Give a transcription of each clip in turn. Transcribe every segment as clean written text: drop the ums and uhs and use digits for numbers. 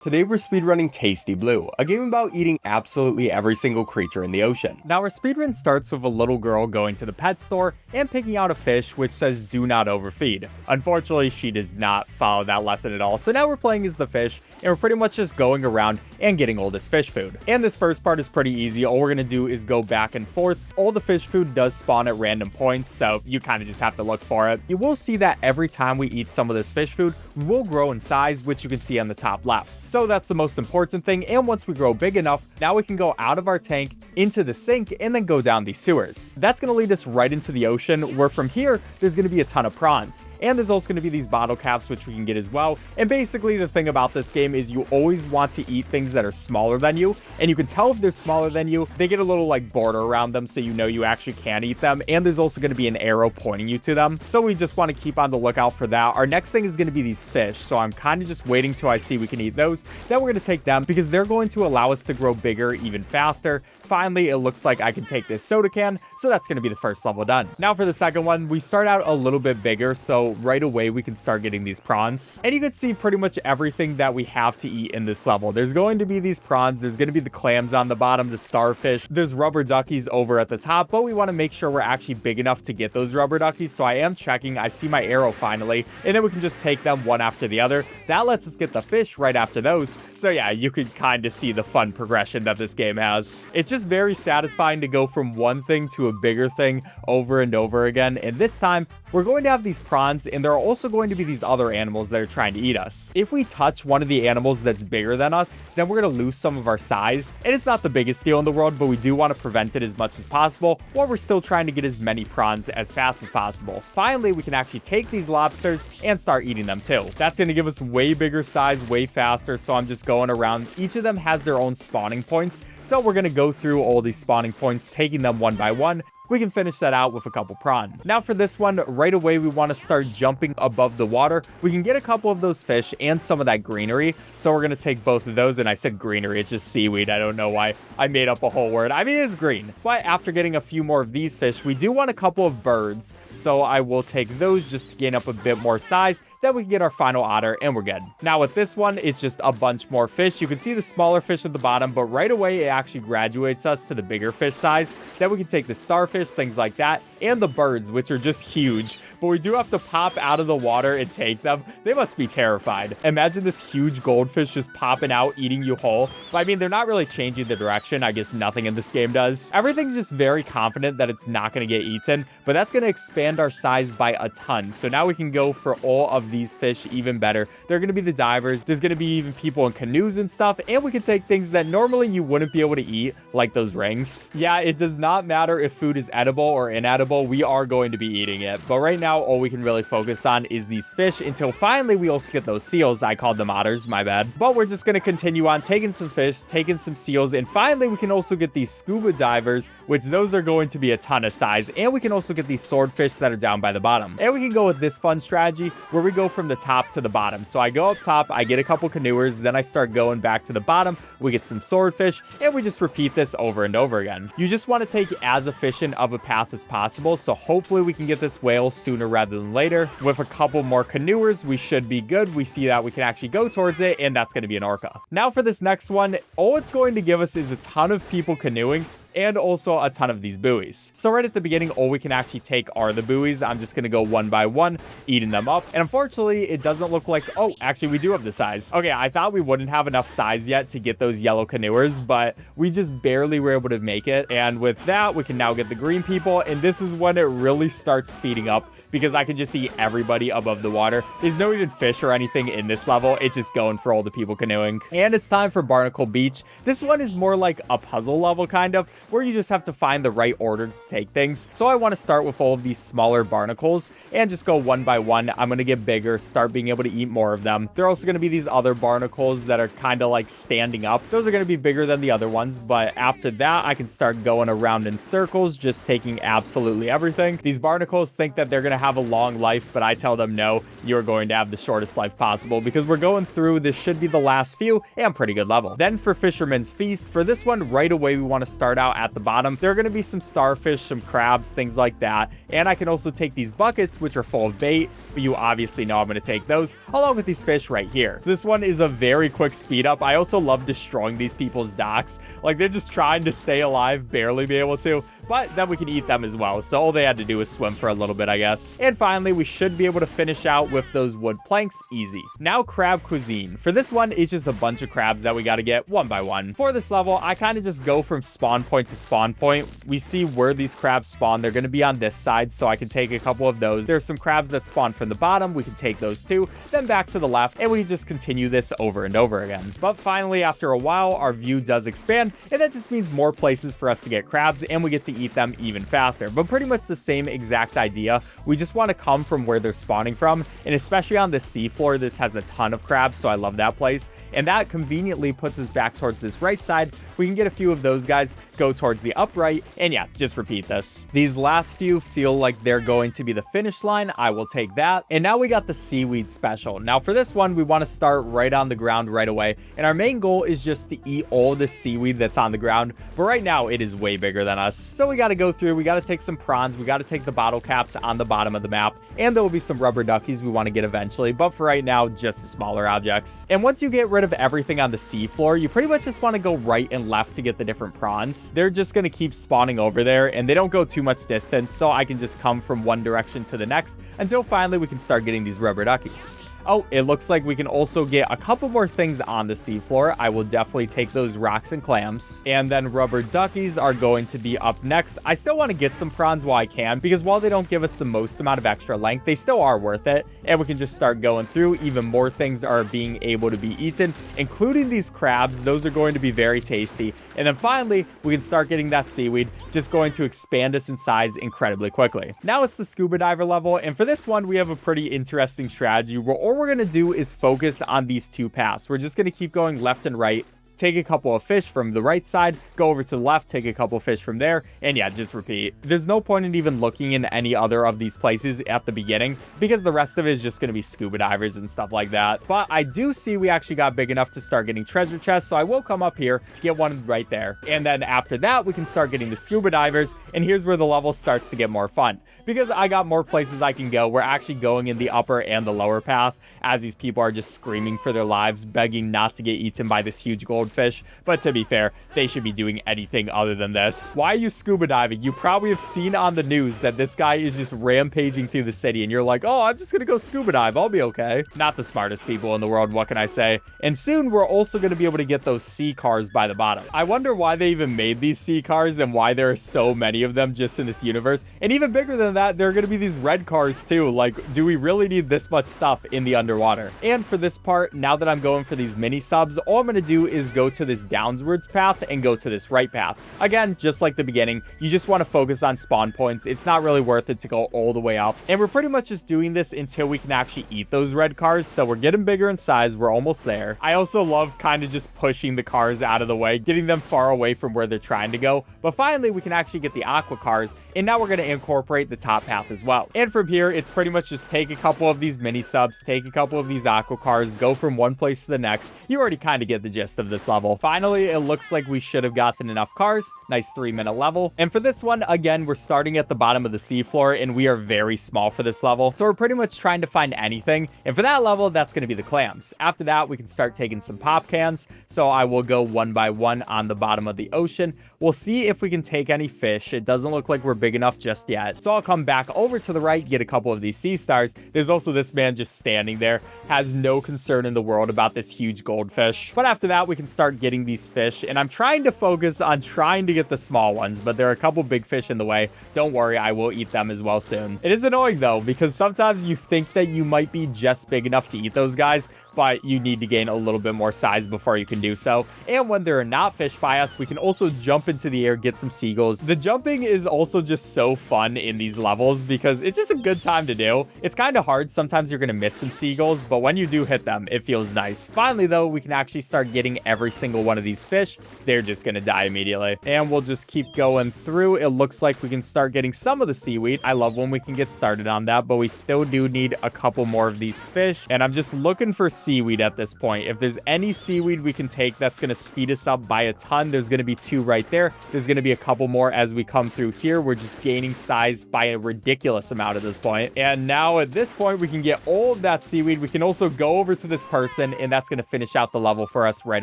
Today we're speedrunning Tasty Blue, a game about eating absolutely every single creature in the ocean. Now our speedrun starts with a little girl going to the pet store and picking out a fish which says do not overfeed. Unfortunately, she does not follow that lesson at all, so now we're playing as the fish and we're pretty much just going around and getting all this fish food. And this first part is pretty easy. All we're gonna do is go back and forth. All the fish food does spawn at random points, so you kind of just have to look for it. You will see that every time we eat some of this fish food, we will grow in size, which you can see on the top left. So that's the most important thing, and once we grow big enough, now we can go out of our tank into the sink and then go down these sewers. That's going to lead us right into the ocean, where from here there's going to be a ton of prawns, and there's also going to be these bottle caps which we can get as well. And basically the thing about this game is you always want to eat things that are smaller than you, and you can tell if they're smaller than you. They get a little like border around them, so you know you actually can eat them, and there's also going to be an arrow pointing you to them, so we just want to keep on the lookout for that. Our next thing is going to be these fish, so I'm kind of just waiting till I see we can eat those. Then we're going to take them because they're going to allow us to grow bigger even faster. Finally, it looks like I can take this soda can, so that's going to be the first level done. Now for the second one, we start out a little bit bigger, so right away we can start getting these prawns. And you can see pretty much everything that we have to eat in this level. There's going to be these prawns, there's going to be the clams on the bottom, the starfish, there's rubber duckies over at the top, but we want to make sure we're actually big enough to get those rubber duckies, so I am checking. I see my arrow finally, and then we can just take them one after the other. That lets us get the fish right after those. So yeah, you can kind of see the fun progression that this game has. It's just very satisfying to go from one thing to a bigger thing over and over again. And this time we're going to have these prawns, and there are also going to be these other animals that are trying to eat us. If we touch one of the animals that's bigger than us, then we're going to lose some of our size, and it's not the biggest deal in the world, but we do want to prevent it as much as possible while we're still trying to get as many prawns as fast as possible. Finally, we can actually take these lobsters and start eating them too. That's going to give us way bigger size way faster, so I'm just going around. Each of them has their own spawning points, so we're going to go through all these spawning points, taking them one by one. We can finish that out with a couple prawn. Now for this one, right away we want to start jumping above the water. We can get a couple of those fish and some of that greenery, so we're going to take both of those. And I said greenery, it's just seaweed. I don't know why I made up a whole word. I mean, it is green. But after getting a few more of these fish, we do want a couple of birds, so I will take those just to gain up a bit more size. Then we can get our final otter and we're good. Now with this one, it's just a bunch more fish. You can see the smaller fish at the bottom, but right away it actually graduates us to the bigger fish size. Then we can take the starfish, things like that, and the birds, which are just huge. But we do have to pop out of the water and take them. They must be terrified. Imagine this huge goldfish just popping out, eating you whole. But I mean, they're not really changing the direction. I guess nothing in this game does. Everything's just very confident that it's not going to get eaten, but that's going to expand our size by a ton. So now we can go for all of these fish even better. They're going to be the divers. There's going to be even people in canoes and stuff, and we can take things that normally you wouldn't be able to eat, like those rings. Yeah, it does not matter if food is edible or inedible. We are going to be eating it. But right now, all we can really focus on is these fish until finally we also get those seals. I called them otters, my bad. But we're just going to continue on taking some fish, taking some seals, and finally we can also get these scuba divers, which those are going to be a ton of size. And we can also get these swordfish that are down by the bottom. And we can go with this fun strategy where we go from the top to the bottom. So I go up top, I get a couple canoers, then I start going back to the bottom. We get some swordfish, and we just repeat this over and over again. You just want to take as efficient of a path as possible, so hopefully we can get this whale sooner rather than later. With a couple more canoers, we should be good. We see that we can actually go towards it, and that's going to be an orca. Now for this next one, all it's going to give us is a ton of people canoeing, and also a ton of these buoys. So right at the beginning, all we can actually take are the buoys. I'm just going to go one by one, eating them up. And unfortunately, it doesn't look like, oh, actually we do have the size. Okay, I thought we wouldn't have enough size yet to get those yellow canoers, but we just barely were able to make it. And with that, we can now get the green people. And this is when it really starts speeding up, because I can just see everybody above the water. There's no even fish or anything in this level. It's just going for all the people canoeing. And it's time for Barnacle Beach. This one is more like a puzzle level, kind of, where you just have to find the right order to take things. So I want to start with all of these smaller barnacles and just go one by one. I'm going to get bigger, start being able to eat more of them. There are also going to be these other barnacles that are kind of like standing up. Those are going to be bigger than the other ones, but after that, I can start going around in circles, just taking absolutely everything. These barnacles think that they're going to have a long life, but I tell them no, you're going to have the shortest life possible because we're going through, this should be the last few and pretty good level. Then for Fisherman's Feast, for this one right away, we want to start out at the bottom. There are going to be some starfish, some crabs, things like that. And I can also take these buckets, which are full of bait, but you obviously know I'm going to take those along with these fish right here. So this one is a very quick speed up. I also love destroying these people's docks. Like, they're just trying to stay alive, barely be able to, but then we can eat them as well. So all they had to do was swim for a little bit, I guess. And finally, we should be able to finish out with those wood planks easy. Now crab cuisine. For this one, it's just a bunch of crabs that we got to get one by one. For this level, I kind of just go from spawn point to spawn point. We see where these crabs spawn. They're going to be on this side, so I can take a couple of those. There's some crabs that spawn from the bottom. We can take those too. Then back to the left, and we just continue this over and over again. But finally, after a while, our view does expand, and that just means more places for us to get crabs, and we get to eat them even faster. But pretty much the same exact idea. We just want to come from where they're spawning from, and especially on the seafloor, this has a ton of crabs, so I love that place. And that conveniently puts us back towards this right side. We can get a few of those guys, go towards the upright, and yeah, just repeat this. These last few feel like they're going to be the finish line. I will take that. And now we got the seaweed special. Now for this one, we want to start right on the ground right away. And our main goal is just to eat all the seaweed that's on the ground. But right now it is way bigger than us. So we got to go through, we got to take some prawns, we got to take the bottle caps on the bottom of the map. And there will be some rubber duckies we want to get eventually. But for right now, just the smaller objects. And once you get rid of everything on the seafloor, you pretty much just want to go right and left to get the different prawns. They're just going to keep spawning over there, and they don't go too much distance, so I can just come from one direction to the next until finally we can start getting these rubber duckies. Oh, it looks like we can also get a couple more things on the seafloor. I will definitely take those rocks and clams. And then rubber duckies are going to be up next. I still want to get some prawns while I can, because while they don't give us the most amount of extra length, they still are worth it. And we can just start going through. Even more things are being able to be eaten, including these crabs. Those are going to be very tasty. And then finally, we can start getting that seaweed, just going to expand us in size incredibly quickly. Now it's the scuba diver level. And for this one, we have a pretty interesting strategy where all we're going to do is focus on these two paths. We're just going to keep going left and right, take a couple of fish from the right side, go over to the left, take a couple of fish from there, and yeah, just repeat. There's no point in even looking in any other of these places at the beginning, because the rest of it is just going to be scuba divers and stuff like that. But I do see we actually got big enough to start getting treasure chests, so I will come up here, get one right there. And then after that, we can start getting the scuba divers, and here's where the level starts to get more fun. Because I got more places I can go. We're actually going in the upper and the lower path, as these people are just screaming for their lives, begging not to get eaten by this huge goldfish. But to be fair, they should be doing anything other than this. Why are you scuba diving? You probably have seen on the news that this guy is just rampaging through the city, and you're like, oh, I'm just gonna go scuba dive, I'll be okay. Not the smartest people in the world, what can I say? And soon we're also gonna be able to get those sea cars by the bottom. I wonder why they even made these sea cars and why there are so many of them just in this universe. And even bigger than that, there are going to be these red cars too. Like, do we really need this much stuff in the underwater? And for this part, now that I'm going for these mini subs, all I'm going to do is go to this downwards path and go to this right path. Again, just like the beginning, you just want to focus on spawn points. It's not really worth it to go all the way up. And we're pretty much just doing this until we can actually eat those red cars. So we're getting bigger in size. We're almost there. I also love kind of just pushing the cars out of the way, getting them far away from where they're trying to go. But finally, we can actually get the aqua cars. And now we're going to incorporate the top path as well. And from here, it's pretty much just take a couple of these mini subs, take a couple of these aqua cars, go from one place to the next. You already kind of get the gist of this level. Finally, it looks like we should have gotten enough cars. Nice 3-minute level. And for this one, again, we're starting at the bottom of the seafloor, and we are very small for this level. So we're pretty much trying to find anything. And for that level, that's going to be the clams. After that, we can start taking some pop cans. So I will go one by one on the bottom of the ocean. We'll see if we can take any fish. It doesn't look like we're big enough just yet. So I'll come back over to the right, get a couple of these sea stars. There's also this man just standing there, has no concern in the world about this huge goldfish. But after that, we can start getting these fish. And I'm trying to focus on trying to get the small ones, but there are a couple big fish in the way. Don't worry, I will eat them as well soon. It is annoying though, because sometimes you think that you might be just big enough to eat those guys, but you need to gain a little bit more size before you can do so. And when there are not fish by us, we can also jump into the air, get some seagulls. The jumping is also just so fun in these levels because it's just a good time to do. It's kind of hard. Sometimes you're going to miss some seagulls, but when you do hit them, it feels nice. Finally, though, we can actually start getting every single one of these fish. They're just going to die immediately. And we'll just keep going through. It looks like we can start getting some of the seaweed. I love when we can get started on that, but we still do need a couple more of these fish. And I'm just looking for seaweed at this point. If there's any seaweed we can take that's going to speed us up by a ton, there's going to be 2 right there. There's going to be a couple more as we come through here. We're just gaining size by a ridiculous amount at this point. And now at this point, we can get all of that seaweed. We can also go over to this person, and that's going to finish out the level for us right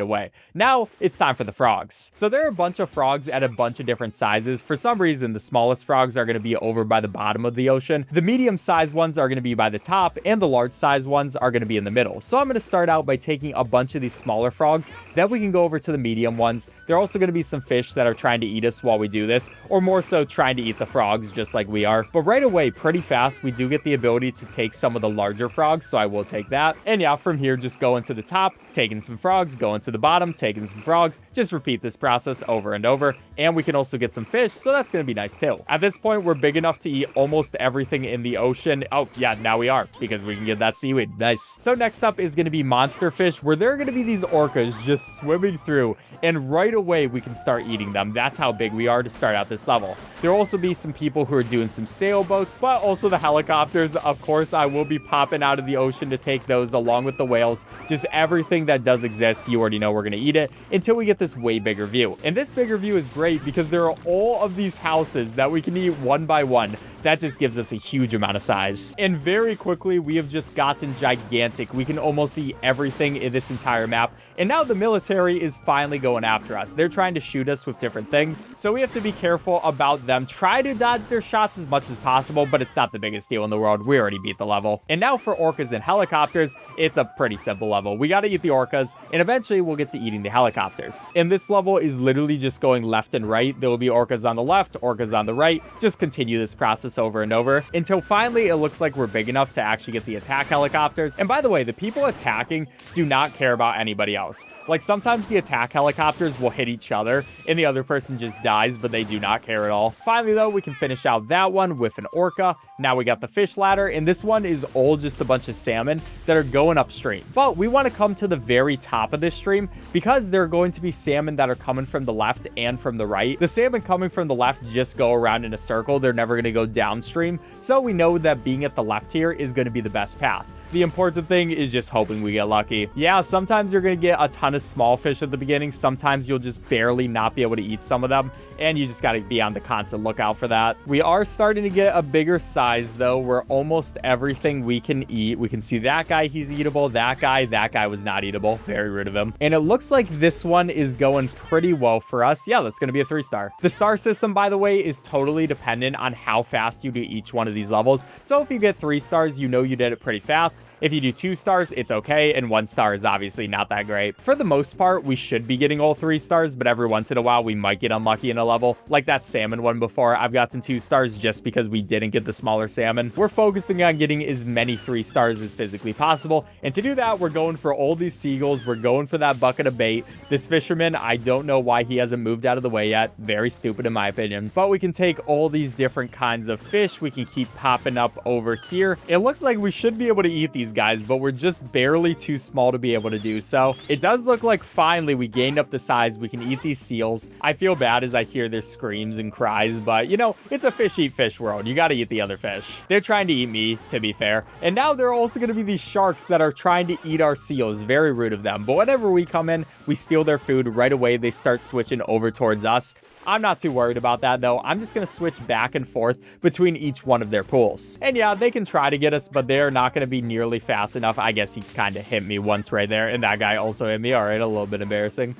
away. Now it's time for the frogs. So there are a bunch of frogs at a bunch of different sizes. For some reason, the smallest frogs are going to be over by the bottom of the ocean. The medium-sized ones are going to be by the top, and the large-sized ones are going to be in the middle. So I'm going to start out by taking a bunch of these smaller frogs. Then we can go over to the medium ones. There are also going to be some fish that are trying to eat us while we do this, or more so trying to eat the frogs just like we are. But right away, pretty fast, we do get the ability to take some of the larger frogs, so I will take that. And yeah, from here, just going to the top, taking some frogs, going to the bottom, taking some frogs. Just repeat this process over and over. And we can also get some fish, so that's going to be nice too. At this point, we're big enough to eat almost everything in the ocean. Oh yeah, now we are, because we can get that seaweed. Nice. So next up is going to be monster fish, where there are going to be these orcas just swimming through, and right away we can start eating them. That's how big we are to start out this level. There will also be some people who are doing some sailboats, but also the helicopters. Of course, I will be popping out of the ocean to take those along with the whales. Just everything that does exist, you already know we're going to eat it until we get this way bigger view. And this bigger view is great because there are all of these houses that we can eat one by one. That just gives us a huge amount of size. And very quickly, we have just gotten gigantic. We can almost eat everything in this entire map. And now the military is finally going after us. They're trying to shoot us with different things, so we have to be careful about them. Try to dodge their shots as much as possible, but it's not the biggest deal in the world. We already beat the level. And now for orcas and helicopters, it's a pretty simple level. We got to eat the orcas, and eventually we'll get to eating the helicopters. And this level is literally just going left and right. There will be orcas on the left, orcas on the right. Just continue this process over and over until finally it looks like we're big enough to actually get the attack helicopters. And by the way, the people attacking do not care about anybody else. Like sometimes the attack helicopters will hit each other and the other person just dies, but they do not care at all. Finally though, we can finish out that one with an orca. Now we got the fish ladder, and this one is all just a bunch of salmon that are going upstream. But we want to come to the very top of this stream because there are going to be salmon that are coming from the left and from the right. The salmon coming from the left just go around in a circle. They're never going to go downstream. So we know that being at the left here is going to be the best path. The important thing is just hoping we get lucky. Yeah, sometimes you're going to get a ton of small fish at the beginning. Sometimes you'll just barely not be able to eat some of them, and you just got to be on the constant lookout for that. We are starting to get a bigger size, though, where almost everything we can eat. We can see that guy, he's eatable. That guy was not eatable. Very rude of him. And it looks like this one is going pretty well for us. Yeah, that's going to be a 3-star. The star system, by the way, is totally dependent on how fast you do each one of these levels. So if you get 3 stars, you know you did it pretty fast. If you do 2 stars, it's okay, and 1 star is obviously not that great. For the most part, we should be getting all 3 stars, but every once in a while, we might get unlucky in a level. Like that salmon one before, I've gotten 2 stars just because we didn't get the smaller salmon. We're focusing on getting as many 3 stars as physically possible, and to do that, we're going for all these seagulls. We're going for that bucket of bait. This fisherman, I don't know why he hasn't moved out of the way yet. Very stupid in my opinion. But we can take all these different kinds of fish. We can keep popping up over here. It looks like we should be able to eat these guys, but we're just barely too small to be able to do so. It does look like finally we gained up the size. We can eat these seals. I feel bad as I hear their screams and cries, but you know, it's a fish eat fish world. You got to eat the other fish. They're trying to eat me, to be fair. And now there are also going to be these sharks that are trying to eat our seals. Very rude of them. But whenever we come in, we steal their food right away. They start switching over towards us. I'm not too worried about that, though. I'm just going to switch back and forth between each one of their pools. And yeah, they can try to get us, but they're not going to be nearly fast enough. I guess he kind of hit me once right there, and that guy also hit me. All right, a little bit embarrassing.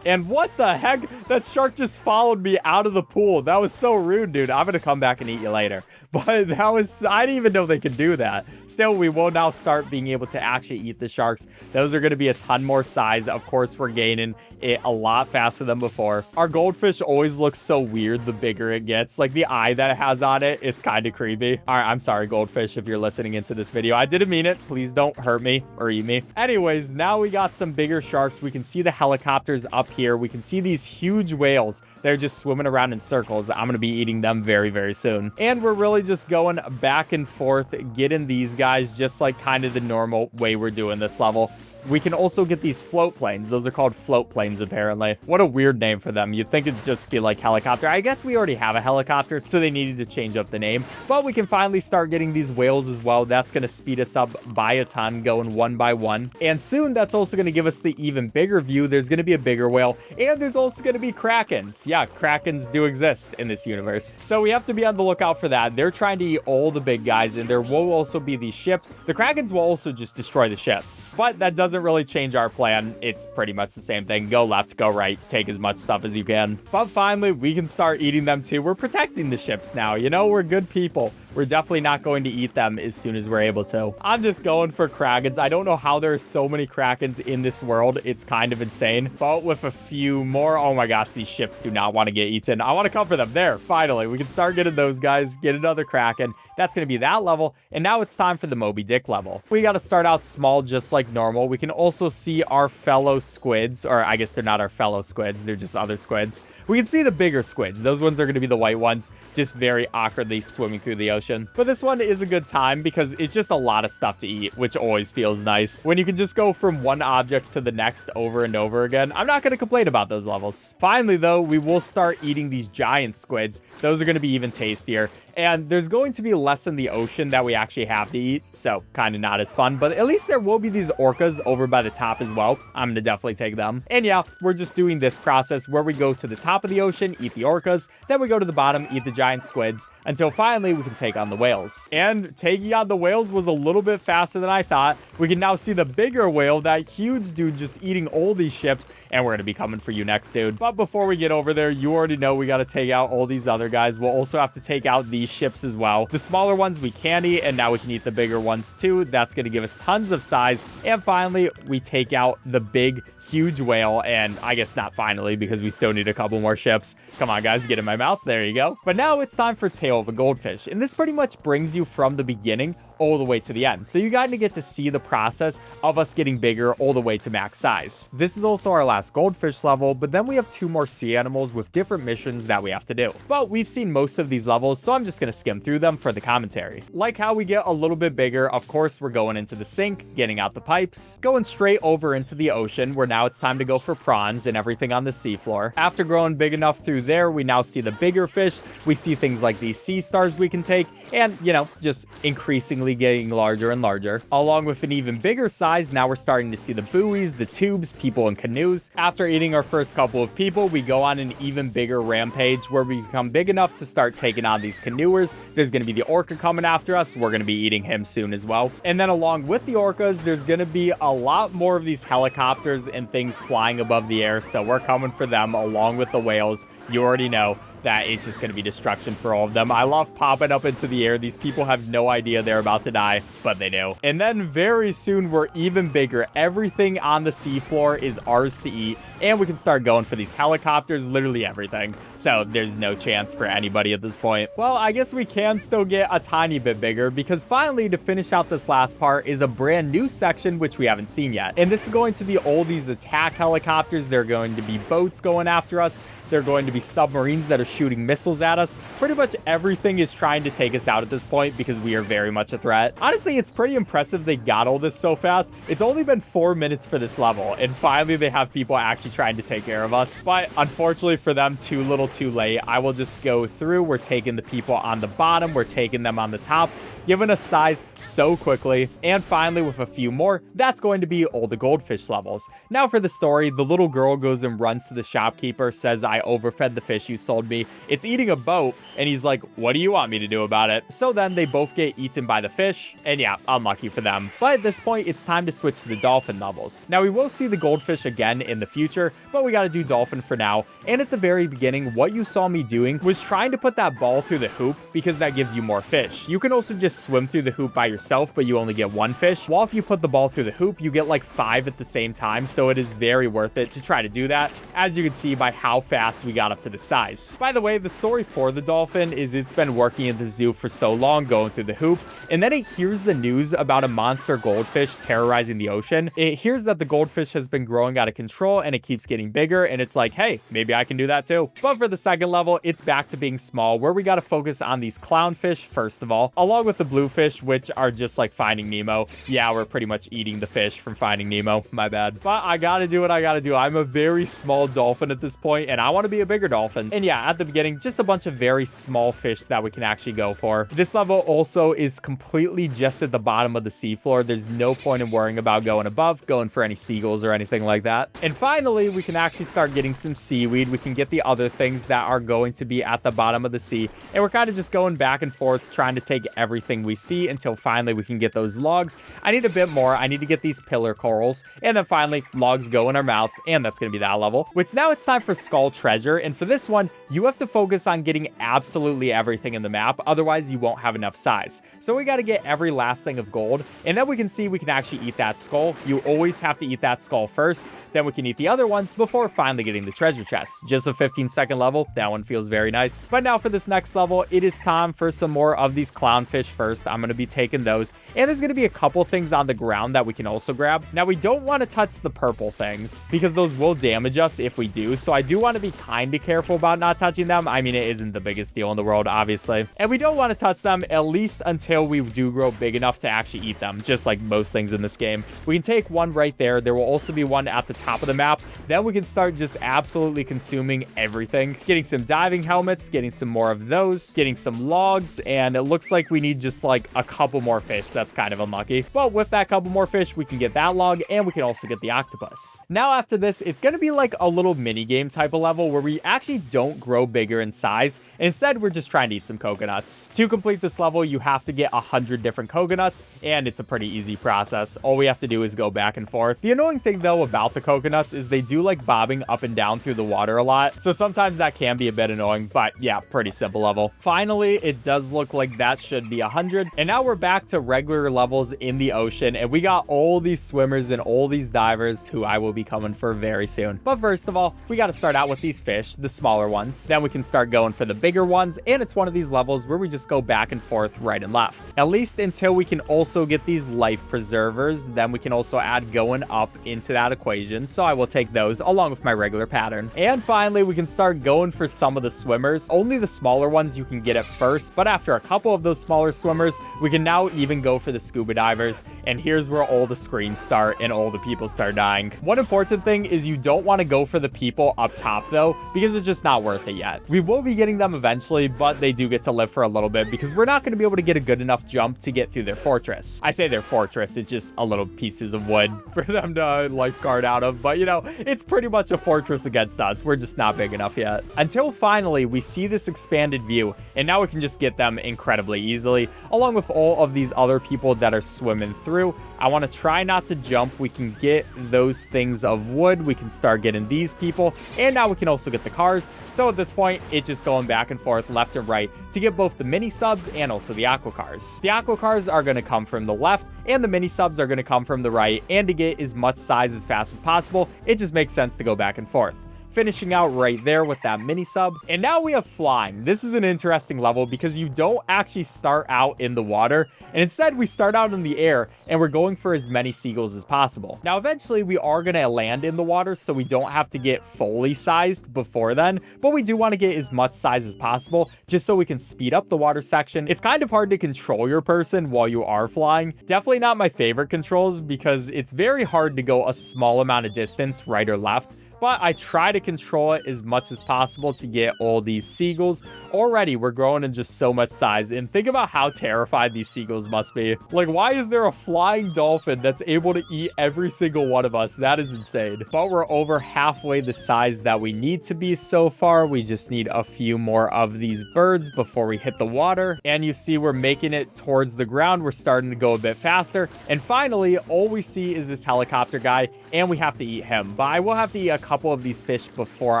And what the heck? That shark just followed me out of the pool. That was so rude, dude. I'm going to come back and eat you later. But that was, I didn't even know they could do that. Still, we will now start being able to actually eat the sharks. Those are going to be a ton more size. Of course, we're gaining it a lot faster than before. Our goldfish always looks so weird the bigger it gets. Like the eye that it has on it, it's kind of creepy. All right, I'm sorry, goldfish, if you're listening into this video. I didn't mean it. Please don't hurt me or eat me. Anyways, now we got some bigger sharks. We can see the helicopters up here. We can see these huge whales. They're just swimming around in circles. I'm going to be eating them very, very soon. And we're really just going back and forth, getting these guys just like kind of the normal way we're doing this level. We can also get these float planes. Those are called float planes, apparently. What a weird name for them. You'd think it'd just be like helicopter. I guess we already have a helicopter, so they needed to change up the name. But we can finally start getting these whales as well. That's going to speed us up by a ton, going one by one. And soon, that's also going to give us the even bigger view. There's going to be a bigger whale, and there's also going to be Krakens. Yeah, Krakens do exist in this universe. So we have to be on the lookout for that. They're trying to eat all the big guys, and there will also be these ships. The Krakens will also just destroy the ships. But that doesn't really change our plan. It's pretty much the same thing. Go left, go right, take as much stuff as you can. But finally, we can start eating them too. We're protecting the ships now. You know, we're good people. We're definitely not going to eat them as soon as we're able to. I'm just going for Krakens. I don't know how there are so many Krakens in this world. It's kind of insane. But with a few more, oh my gosh, these ships do not want to get eaten. I want to come for them. There, finally, we can start getting those guys, get another Kraken. That's going to be that level. And now it's time for the Moby Dick level. We got to start out small, just like normal. We can also see our fellow squids, or I guess they're not our fellow squids. They're just other squids. We can see the bigger squids. Those ones are going to be the white ones, just very awkwardly swimming through the ocean. But this one is a good time because it's just a lot of stuff to eat, which always feels nice. When you can just go from one object to the next over and over again, I'm not going to complain about those levels. Finally, though, we will start eating these giant squids. Those are going to be even tastier. And there's going to be less in the ocean that we actually have to eat, so kind of not as fun. But at least there will be these orcas over by the top as well. I'm going to definitely take them. And yeah, we're just doing this process where we go to the top of the ocean, eat the orcas, then we go to the bottom, eat the giant squids, until finally we can take on the whales. And taking on the whales was a little bit faster than I thought. We can now see the bigger whale, that huge dude just eating all these ships, and we're going to be coming for you next, dude. But before we get over there, you already know we got to take out all these other guys. We'll also have to take out these ships as well. The smaller ones we can eat, and now we can eat the bigger ones too. That's going to give us tons of size. And finally, we take out the big, huge whale. And I guess not finally, because we still need a couple more ships. Come on, guys, get in my mouth. There you go. But now it's time for Tail of a Goldfish. And this pretty much brings you from the beginning all the way to the end. So you got to get to see the process of us getting bigger all the way to max size. This is also our last goldfish level, but then we have 2 more sea animals with different missions that we have to do. But we've seen most of these levels, so I'm just going to skim through them for the commentary. Like how we get a little bit bigger, of course, we're going into the sink, getting out the pipes, going straight over into the ocean, where now it's time to go for prawns and everything on the seafloor. After growing big enough through there, we now see the bigger fish. We see things like these sea stars we can take, and, you know, just increasingly getting larger and larger. Along with an even bigger size, now we're starting to see the buoys, the tubes, people in canoes. After eating our first couple of people, we go on an even bigger rampage where we become big enough to start taking on these canoers. There's going to be the orca coming after us. We're going to be eating him soon as well. And then along with the orcas, there's going to be a lot more of these helicopters and things flying above the air. So we're coming for them along with the whales. You already know that it's just going to be destruction for all of them. I love popping up into the air. These people have no idea they're about to die, but they do. And then very soon, we're even bigger. Everything on the seafloor is ours to eat, and we can start going for these helicopters, literally everything. So there's no chance for anybody at this point. Well, I guess we can still get a tiny bit bigger, because finally, to finish out this last part is a brand new section, which we haven't seen yet. And this is going to be all these attack helicopters. There are going to be boats going after us. There are going to be submarines that are shooting missiles at us. Pretty much everything is trying to take us out at this point because we are very much a threat. Honestly, it's pretty impressive they got all this so fast. It's only been 4 minutes for this level, and finally they have people actually trying to take care of us. But unfortunately for them, too little too late. I will just go through. We're taking the people on the bottom. We're taking them on the top, giving us size so quickly. And finally, with a few more, that's going to be all the goldfish levels. Now for the story, the little girl goes and runs to the shopkeeper, says, "I overfed the fish you sold me. It's eating a boat, and he's like, what do you want me to do about it? So then they both get eaten by the fish, and yeah, unlucky for them. But at this point, it's time to switch to the dolphin levels. Now, we will see the goldfish again in the future, but we gotta do dolphin for now. And at the very beginning, what you saw me doing was trying to put that ball through the hoop because that gives you more fish. You can also just swim through the hoop by yourself, but you only get one fish. While if you put the ball through the hoop, you get like 5 at the same time, so it is very worth it to try to do that, as you can see by how fast we got up to the size. By the way, the story for the dolphin is it's been working at the zoo for so long going through the hoop, and then it hears the news about a monster goldfish terrorizing the ocean. It hears that the goldfish has been growing out of control and it keeps getting bigger, and it's like, hey, maybe I can do that too. But for the second level, it's back to being small, where we got to focus on these clownfish first of all, along with the bluefish, which are just like Finding Nemo. Yeah, we're pretty much eating the fish from Finding Nemo, my bad. But I gotta do what I gotta do. I'm a very small dolphin at this point, and I want to be a bigger dolphin. And yeah, at the beginning, just a bunch of very small fish that we can actually go for. This level also is completely just at the bottom of the seafloor. There's no point in worrying about going above, going for any seagulls or anything like that. And finally, we can actually start getting some seaweed. We can get the other things that are going to be at the bottom of the sea. And we're kind of just going back and forth, trying to take everything we see until finally we can get those logs. I need a bit more. I need to get these pillar corals. And then finally, logs go in our mouth. And that's going to be that level. Which now it's time for skull treasure. And for this one, you have to focus on getting absolutely everything in the map. Otherwise, you won't have enough size. So we got to get every last thing of gold. And then we can see we can actually eat that skull. You always have to eat that skull first. Then we can eat the other ones before finally getting the treasure chest. Just a 15-second level. That one feels very nice. But now for this next level, it is time for some more of these clownfish first. I'm going to be taking those. And there's going to be a couple things on the ground that we can also grab. Now, we don't want to touch the purple things because those will damage us if we do. So I do want to be kind of careful about not touching them. I mean, it isn't the biggest deal in the world, obviously. And we don't want to touch them at least until we do grow big enough to actually eat them, just like most things in this game. We can take one right there. There will also be one at the top of the map. Then we can start just absolutely consuming everything. Getting some diving helmets, getting some more of those, getting some logs, and it looks like we need just like a couple more fish. That's kind of unlucky. But with that couple more fish, we can get that log, and we can also get the octopus. Now after this, it's going to be like a little mini game type of level where we actually don't grow bigger in size. Instead, we're just trying to eat some coconuts. To complete this level, you have to get 100 different coconuts, and it's a pretty easy process. All we have to do is go back and forth. The annoying thing though about the coconuts is they do like bobbing up and down through the water a lot. So sometimes that can be a bit annoying, but yeah, pretty simple level. Finally, it does look like that should be 100. And now we're back to regular levels in the ocean, and we got all these swimmers and all these divers who I will be coming for very soon. But first of all, we got to start out with these fish, the smaller ones. Then we can start going for the bigger ones, and it's one of these levels where we just go back and forth, right and left. At least until we can also get these life preservers. Then we can also add going up into that equation. So I will take those along with my regular pattern. And finally, we can start going for some of the swimmers. Only the smaller ones you can get at first, but after a couple of those smaller swimmers, we can now even go for the scuba divers. And here's where all the screams start and all the people start dying. One important thing is you don't want to go for the people up top though, because it's just not worth it yet. We will be getting them eventually, but they do get to live for a little bit because we're not going to be able to get a good enough jump to get through their fortress. I say their fortress, it's just a little pieces of wood for them to lifeguard out of, but you know, it's pretty much a fortress against us. We're just not big enough yet. Until finally we see this expanded view, and now we can just get them incredibly easily, along with all of these other people that are swimming through. I want to try not to jump. We can get those things of wood. We can start getting these people, and now we can also get the cars. So at this point, it's just going back and forth left and right to get both the mini subs and also the aqua cars. The aqua cars are going to come from the left, and the mini subs are going to come from the right. And to get as much size as fast as possible, it just makes sense to go back and forth. Finishing out right there with that mini sub. And now we have flying. This is an interesting level because you don't actually start out in the water, and instead we start out in the air, and we're going for as many seagulls as possible. Now eventually we are going to land in the water, so we don't have to get fully sized before then, but we do want to get as much size as possible just so we can speed up the water section. It's kind of hard to control your person while you are flying. Definitely not my favorite controls because it's very hard to go a small amount of distance right or left. but I try to control it as much as possible to get all these seagulls. Already, we're growing in just so much size, and think about how terrified these seagulls must be. Like, why is there a flying dolphin that's able to eat every single one of us? That is insane. But we're over halfway the size that we need to be so far. We just need a few more of these birds before we hit the water, and you see we're making it towards the ground. We're starting to go a bit faster, and finally all we see is this helicopter guy, and we have to eat him. But I will have to eat a couple of these fish before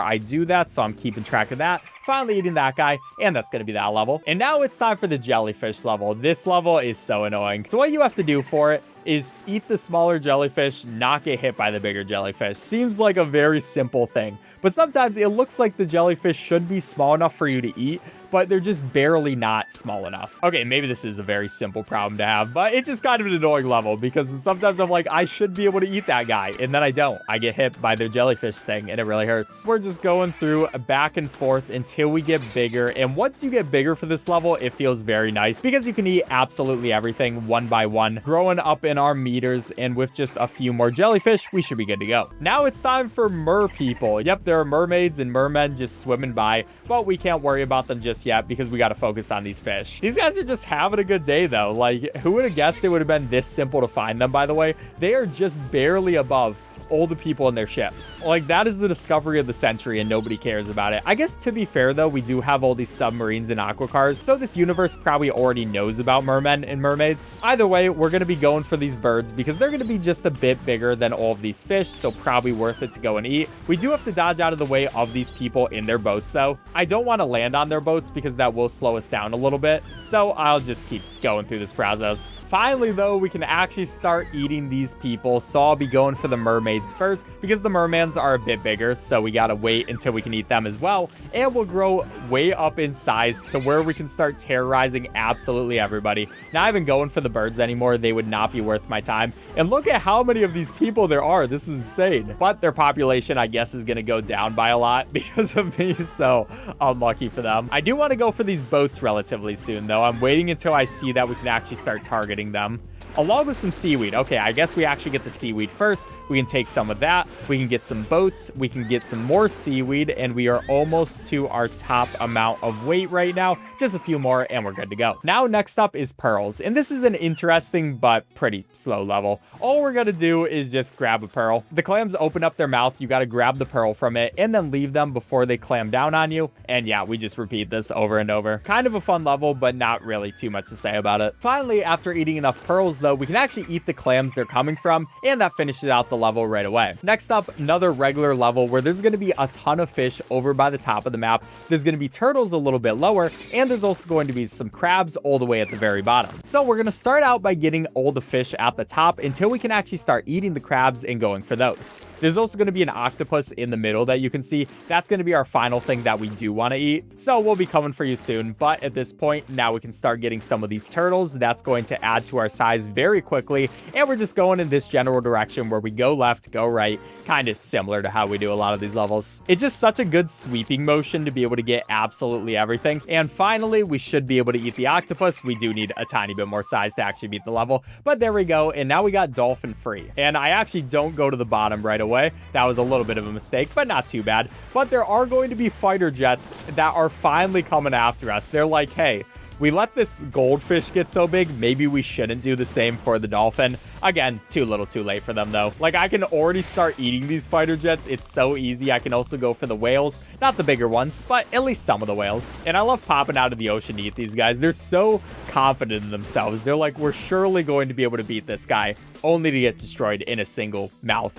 I do that, so I'm keeping track of that. Finally eating that guy, and that's gonna be that level. And now it's time for the jellyfish level. This level is so annoying. So what you have to do for it is eat the smaller jellyfish, not get hit by the bigger jellyfish. Seems like a very simple thing, but sometimes it looks like the jellyfish should be small enough for you to eat, but they're just barely not small enough. Okay, maybe this is a very simple problem to have, but it's just kind of an annoying level because sometimes I'm like, I should be able to eat that guy, and then I don't. I get hit by their jellyfish thing, and it really hurts. We're just going through back and forth until we get bigger, and once you get bigger for this level, it feels very nice because you can eat absolutely everything one by one, growing up in our meters, and with just a few more jellyfish, we should be good to go. Now it's time for Merpeople. Yep, there are mermaids and mermen just swimming by, but we can't worry about them just yet because we got to focus on these fish. These guys are just having a good day though. Like, who would have guessed it would have been this simple to find them, by the way? They are just barely above all the people in their ships. Like, that is the discovery of the century, and nobody cares about it. I guess, to be fair though, we do have all these submarines and aquacars, so this universe probably already knows about mermen and mermaids. Either way, we're going to be going for these birds because they're going to be just a bit bigger than all of these fish, so probably worth it to go and eat. We do have to dodge out of the way of these people in their boats though. I don't want to land on their boats because that will slow us down a little bit, so I'll just keep going through this process. Finally though, we can actually start eating these people, so I'll be going for the mermaids first because the mermans are a bit bigger, so we gotta wait until we can eat them as well, and we'll grow way up in size to where we can start terrorizing absolutely everybody. Not even going for the birds anymore, they would not be worth my time. And look at how many of these people there are. This is insane. But their population, I guess, is gonna go down by a lot because of me, so unlucky for them. I do want to go for these boats relatively soon though. I'm waiting until I see that we can actually start targeting them, along with some seaweed. Okay, I guess we actually get the seaweed first. We can take some of that. We can get some boats. We can get some more seaweed, and we are almost to our top amount of weight right now. Just a few more, and we're good to go. Now, next up is pearls, and this is an interesting but pretty slow level. All we're gonna do is just grab a pearl. The clams open up their mouth. You gotta grab the pearl from it, and then leave them before they clam down on you. And yeah, we just repeat this over and over. Kind of a fun level, but not really too much to say about it. Finally, after eating enough pearls, though, we can actually eat the clams they're coming from, and that finishes out the level right away. Next up, another regular level where there's going to be a ton of fish over by the top of the map. There's going to be turtles a little bit lower, and there's also going to be some crabs all the way at the very bottom. So we're going to start out by getting all the fish at the top until we can actually start eating the crabs and going for those. There's also going to be an octopus in the middle that you can see. That's going to be our final thing that we do want to eat. So we'll be coming for you soon, but at this point, now we can start getting some of these turtles. That's going to add to our size very quickly, and we're just going in this general direction where we go left, go right, kind of similar to how we do a lot of these levels. It's just such a good sweeping motion to be able to get absolutely everything. And finally, we should be able to eat the octopus. We do need a tiny bit more size to actually beat the level, but there we go. And now we got dolphin free, and I actually don't go to the bottom right away. That was a little bit of a mistake, but not too bad. But there are going to be fighter jets that are finally coming after us. They're like, hey, we let this goldfish get so big, maybe we shouldn't do the same for the dolphin. Again, too little too late for them though. Like, I can already start eating these fighter jets. It's so easy. I can also go for the whales, not the bigger ones, but at least some of the whales. And I love popping out of the ocean to eat these guys. They're so confident in themselves. They're like, we're surely going to be able to beat this guy, only to get destroyed in a single mouth.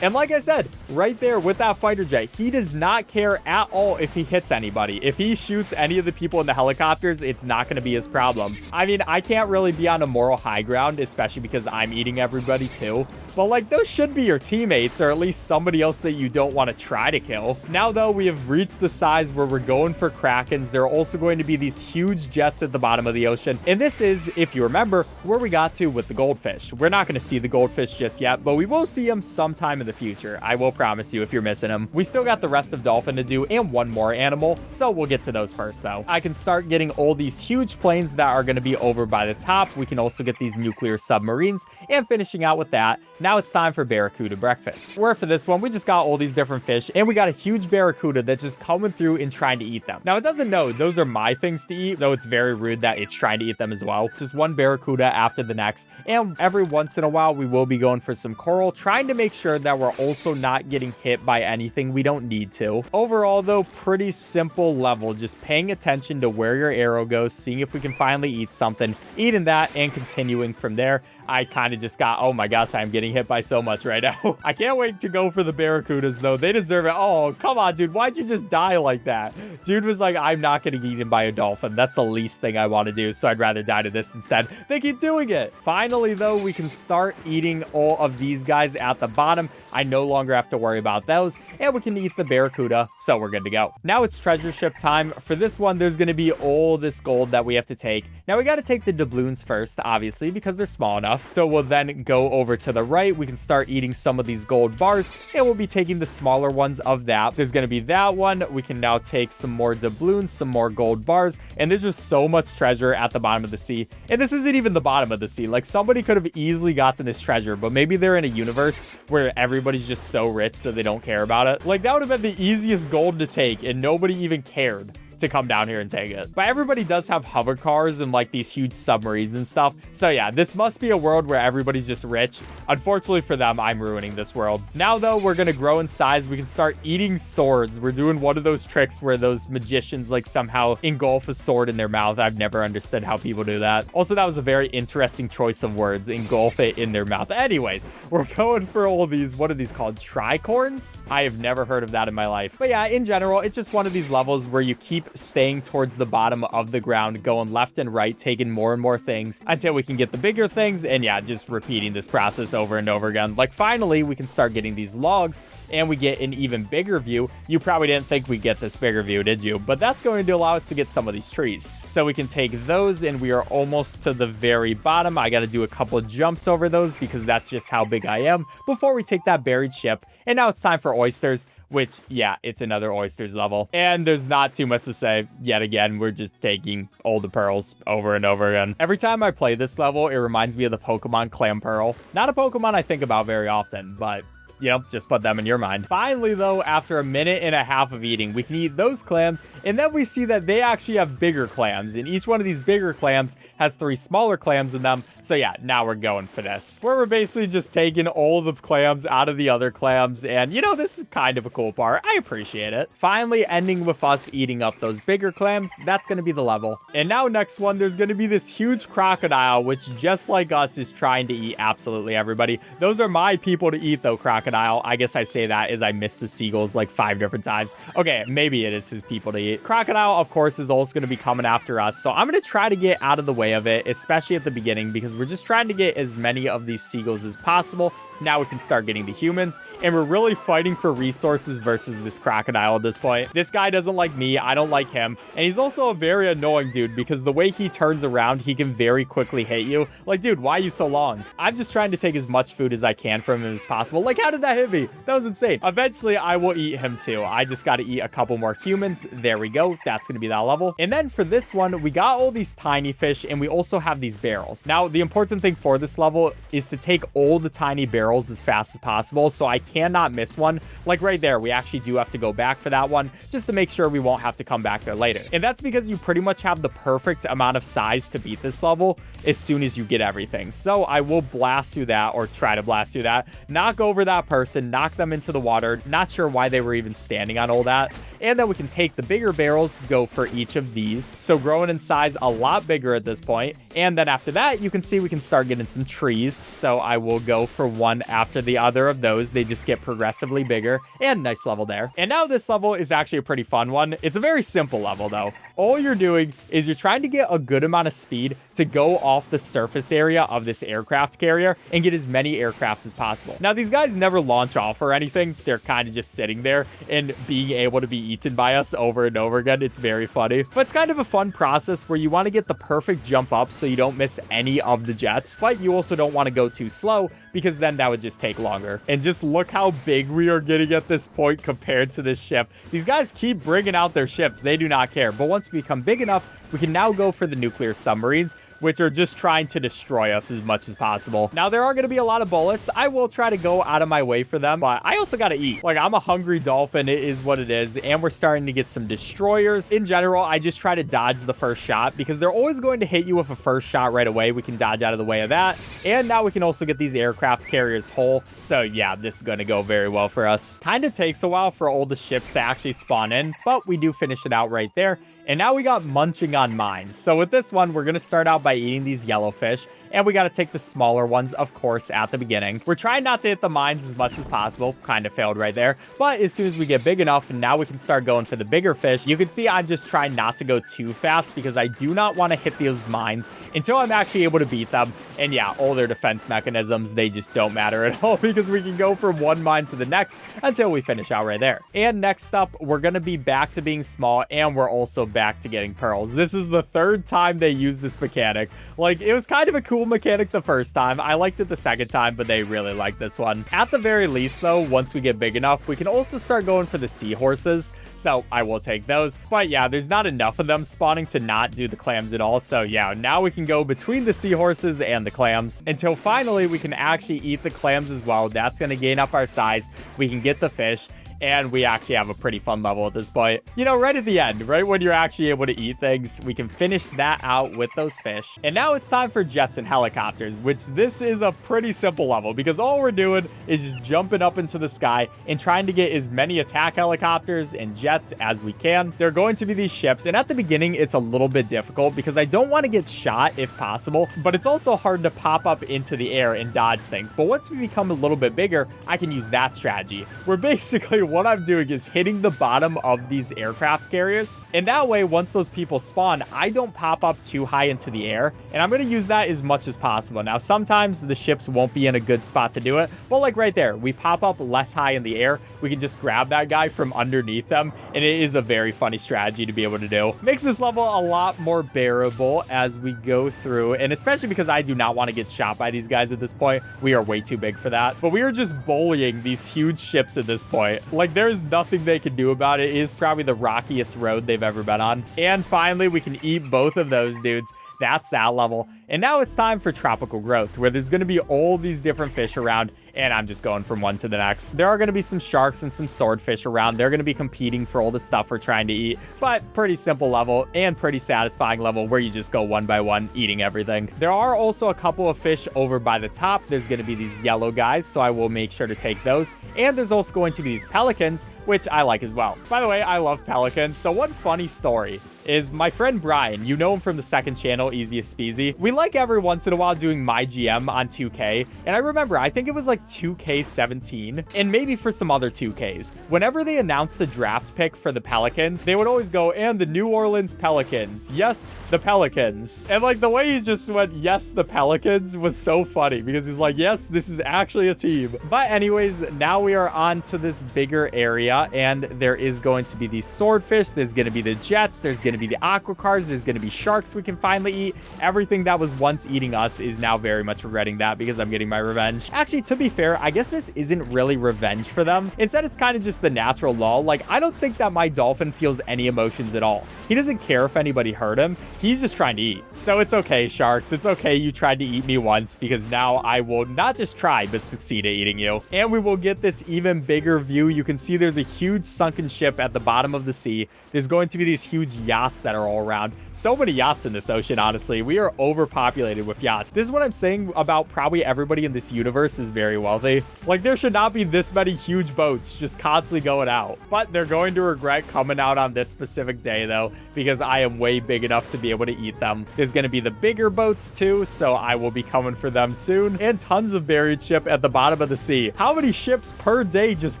And like I said, right there with that fighter jet, he does not care at all if he hits anybody. If he shoots any of the people in the helicopters, it's not going to be his problem. I mean, I can't really be on a moral high ground, especially because I'm eating everybody too. But like, those should be your teammates, or at least somebody else that you don't want to try to kill. Now though, we have reached the size where we're going for Krakens. There are also going to be these huge jets at the bottom of the ocean. And this is, if you remember, where we got to with the goldfish. We're not going to see the goldfish just yet, but we will see them sometime in the future. I will promise you if you're missing them. We still got the rest of Dolphin to do and one more animal, so we'll get to those first though. I can start getting all these huge planes that are going to be over by the top. We can also get these nuclear submarines, and finishing out with that, now it's time for Barracuda breakfast. Where for this one, we just got all these different fish, and we got a huge Barracuda that's just coming through and trying to eat them. Now, it doesn't know those are my things to eat, so it's very rude that it's trying to eat them as well. Just one Barracuda after the next, and every once in a while, we will be going for some coral, trying to make sure that we're also not getting hit by anything we don't need to. Overall, though, pretty simple level, just paying attention to where your arrow goes, seeing if we can finally eat something, eating that, and continuing from there. I kind of just got, oh my gosh, I'm getting hit by so much right now. I can't wait to go for the Barracudas, though. They deserve it. Oh, come on, dude. Why'd you just die like that? Dude was like, I'm not getting eaten by a dolphin. That's the least thing I want to do, so I'd rather die to this instead. They keep doing it. Finally, though, we can start eating all of these guys at the bottom. I no longer have to worry about those, and we can eat the Barracuda, so we're good to go. Now it's treasure ship time. For this one, there's going to be all this gold that we have to take. Now, we got to take the doubloons first, obviously, because they're small enough. So we'll then go over to the right. We can start eating some of these gold bars, and we'll be taking the smaller ones of that. There's going to be that one. We can now take some more doubloons, some more gold bars, and there's just so much treasure at the bottom of the sea. And this isn't even the bottom of the sea. Like, somebody could have easily gotten this treasure, but maybe they're in a universe where everybody's just so rich that they don't care about it. Like, that would have been the easiest gold to take, and nobody even cared to come down here and take it. But everybody does have hover cars and like these huge submarines and stuff. So yeah, this must be a world where everybody's just rich. Unfortunately for them, I'm ruining this world. Now though, we're gonna grow in size. We can start eating swords. We're doing one of those tricks where those magicians like somehow engulf a sword in their mouth. I've never understood how people do that. Also, that was a very interesting choice of words, engulf it in their mouth. Anyways, we're going for all these, what are these called? Tricorns? I have never heard of that in my life. But yeah, in general, it's just one of these levels where you keep staying towards the bottom of the ground, going left and right, taking more and more things until we can get the bigger things. And yeah, just repeating this process over and over again. Like finally, we can start getting these logs and we get an even bigger view. You probably didn't think we'd get this bigger view, did you? But that's going to allow us to get some of these trees. So we can take those and we are almost to the very bottom. I got to do a couple of jumps over those because that's just how big I am before we take that buried ship. And now it's time for oysters, which, yeah, it's another oysters level. And there's not too much to say. Yet again, we're just taking all the pearls over and over again. Every time I play this level, it reminds me of the Pokemon Clam Pearl. Not a Pokemon I think about very often, but you know, just put them in your mind. Finally, though, after a minute and a half of eating, we can eat those clams, and then we see that they actually have bigger clams, and each one of these bigger clams has 3 smaller clams in them. So yeah, now we're going for this, where we're basically just taking all the clams out of the other clams, and you know, this is kind of a cool part. I appreciate it. Finally, ending with us eating up those bigger clams. That's going to be the level. And now next one, there's going to be this huge crocodile, which just like us is trying to eat absolutely everybody. Those are my people to eat, though, crocodile. I guess I say that as I missed the seagulls like 5 different times. Okay, maybe it is his people to eat. Crocodile, of course, is also going to be coming after us. So I'm going to try to get out of the way of it, especially at the beginning, because we're just trying to get as many of these seagulls as possible. Now we can start getting the humans, and we're really fighting for resources versus this crocodile at this point. This guy doesn't like me, I don't like him, and he's also a very annoying dude because the way he turns around, he can very quickly hit you. Like, dude, why are you so long? I'm just trying to take as much food as I can from him as possible. Like, how did that hit me? That was insane. Eventually, I will eat him too. I just got to eat a couple more humans. There we go. That's going to be that level. And then for this one, we got all these tiny fish, and we also have these barrels. Now, the important thing for this level is to take all the tiny barrels as fast as possible, so I cannot miss one. Like right there, we actually do have to go back for that one just to make sure we won't have to come back there later. And that's because you pretty much have the perfect amount of size to beat this level as soon as you get everything. So I will blast through that, or try to blast through that, knock over that person, knock them into the water. Not sure why they were even standing on all that. And then we can take the bigger barrels, go for each of these. So growing in size a lot bigger at this point. And then after that, you can see we can start getting some trees. So I will go for one after the other of those. They just get progressively bigger, and nice level there. And now this level is actually a pretty fun one. It's a very simple level though. All you're doing is you're trying to get a good amount of speed to go off the surface area of this aircraft carrier and get as many aircrafts as possible. Now, these guys never launch off or anything. They're kind of just sitting there and being able to be eaten by us over and over again. It's very funny, but it's kind of a fun process where you want to get the perfect jump up so you don't miss any of the jets, but you also don't want to go too slow because then that that would just take longer. And just look how big we are getting at this point compared to this ship. These guys keep bringing out their ships. They do not care. But once we become big enough, we can now go for the nuclear submarines, which are just trying to destroy us as much as possible. Now, there are going to be a lot of bullets. I will try to go out of my way for them, but I also got to eat. Like, I'm a hungry dolphin. It is what it is. And we're starting to get some destroyers. In general, I just try to dodge the first shot because they're always going to hit you with a first shot right away. We can dodge out of the way of that. And now we can also get these aircraft carriers whole. So yeah, this is going to go very well for us. Kind of takes a while for all the ships to actually spawn in, but we do finish it out right there. And now we got munching on mines. So with this one, we're going to start out by eating these yellowfish. And we got to take the smaller ones, of course, at the beginning. We're trying not to hit the mines as much as possible. Kind of failed right there. But as soon as we get big enough, now we can start going for the bigger fish. You can see I'm just trying not to go too fast because I do not want to hit those mines until I'm actually able to beat them. And yeah, all their defense mechanisms, they just don't matter at all because we can go from one mine to the next until we finish out right there. And next up, we're going to be back to being small, and we're also back to getting pearls. This is the third time they use this mechanic. Like, it was kind of a cool mechanic the first time. I liked it the second time, but they really like this one. At the very least, though, once we get big enough, we can also start going for the seahorses. So I will take those. But yeah, there's not enough of them spawning to not do the clams at all. So yeah, now we can go between the seahorses and the clams until finally we can actually eat the clams as well. That's going to gain up our size. We can get the fish. And we actually have a pretty fun level at this point. You know, right at the end, right when you're actually able to eat things, we can finish that out with those fish. And now it's time for jets and helicopters, which this is a pretty simple level because all we're doing is just jumping up into the sky and trying to get as many attack helicopters and jets as we can. They're going to be these ships. And at the beginning, it's a little bit difficult because I don't want to get shot if possible, but it's also hard to pop up into the air and dodge things. But once we become a little bit bigger, I can use that strategy. We're basically what I'm doing is hitting the bottom of these aircraft carriers. And that way, once those people spawn, I don't pop up too high into the air. And I'm going to use that as much as possible. Now, sometimes the ships won't be in a good spot to do it. But like right there, we pop up less high in the air. We can just grab that guy from underneath them. And it is a very funny strategy to be able to do. Makes this level a lot more bearable as we go through. And especially because I do not want to get shot by these guys at this point. We are way too big for that. But we are just bullying these huge ships at this point. Like, there's nothing they can do about it. It is probably the rockiest road they've ever been on. And finally, we can eat both of those dudes. That's that level. And now it's time for tropical growth, where there's going to be all these different fish around, and I'm just going from one to the next. There are going to be some sharks and some swordfish around. They're going to be competing for all the stuff we're trying to eat, but pretty simple level and pretty satisfying level where you just go one by one eating everything. There are also a couple of fish over by the top. There's going to be these yellow guys, so I will make sure to take those. And there's also going to be these pelicans, which I like as well. By the way, I love pelicans. So one funny story is my friend Brian, you know him from the second channel, Easiest Speezy. We like every once in a while doing my GM on 2K. And I remember, I think it was like 2K17 and maybe for some other 2Ks. Whenever they announced the draft pick for the Pelicans, they would always go, and the New Orleans Pelicans. Yes, the Pelicans. And like the way he just went, yes, the Pelicans was so funny because he's like, yes, this is actually a team. But anyways, now we are on to this bigger area and there is going to be these swordfish. There's going to be the jets. There's going to be the aqua cars. There's going to be sharks we can finally eat. Everything that was once eating us is now very much regretting that because I'm getting my revenge. Actually, to be fair, I guess this isn't really revenge for them. Instead, it's kind of just the natural law. Like, I don't think that my dolphin feels any emotions at all. He doesn't care if anybody hurt him. He's just trying to eat. So it's okay, sharks. It's okay you tried to eat me once because now I will not just try, but succeed at eating you. And we will get this even bigger view. You can see there's a huge sunken ship at the bottom of the sea. There's going to be these huge yachts that are all around. So many yachts in this ocean, honestly. We are overpopulated with yachts. This is what I'm saying about probably everybody in this universe is very wealthy. Like, there should not be this many huge boats just constantly going out. But they're going to regret coming out on this specific day, though, because I am way big enough to be able to eat them. There's going to be the bigger boats, too, so I will be coming for them soon. And tons of buried ship at the bottom of the sea. How many ships per day just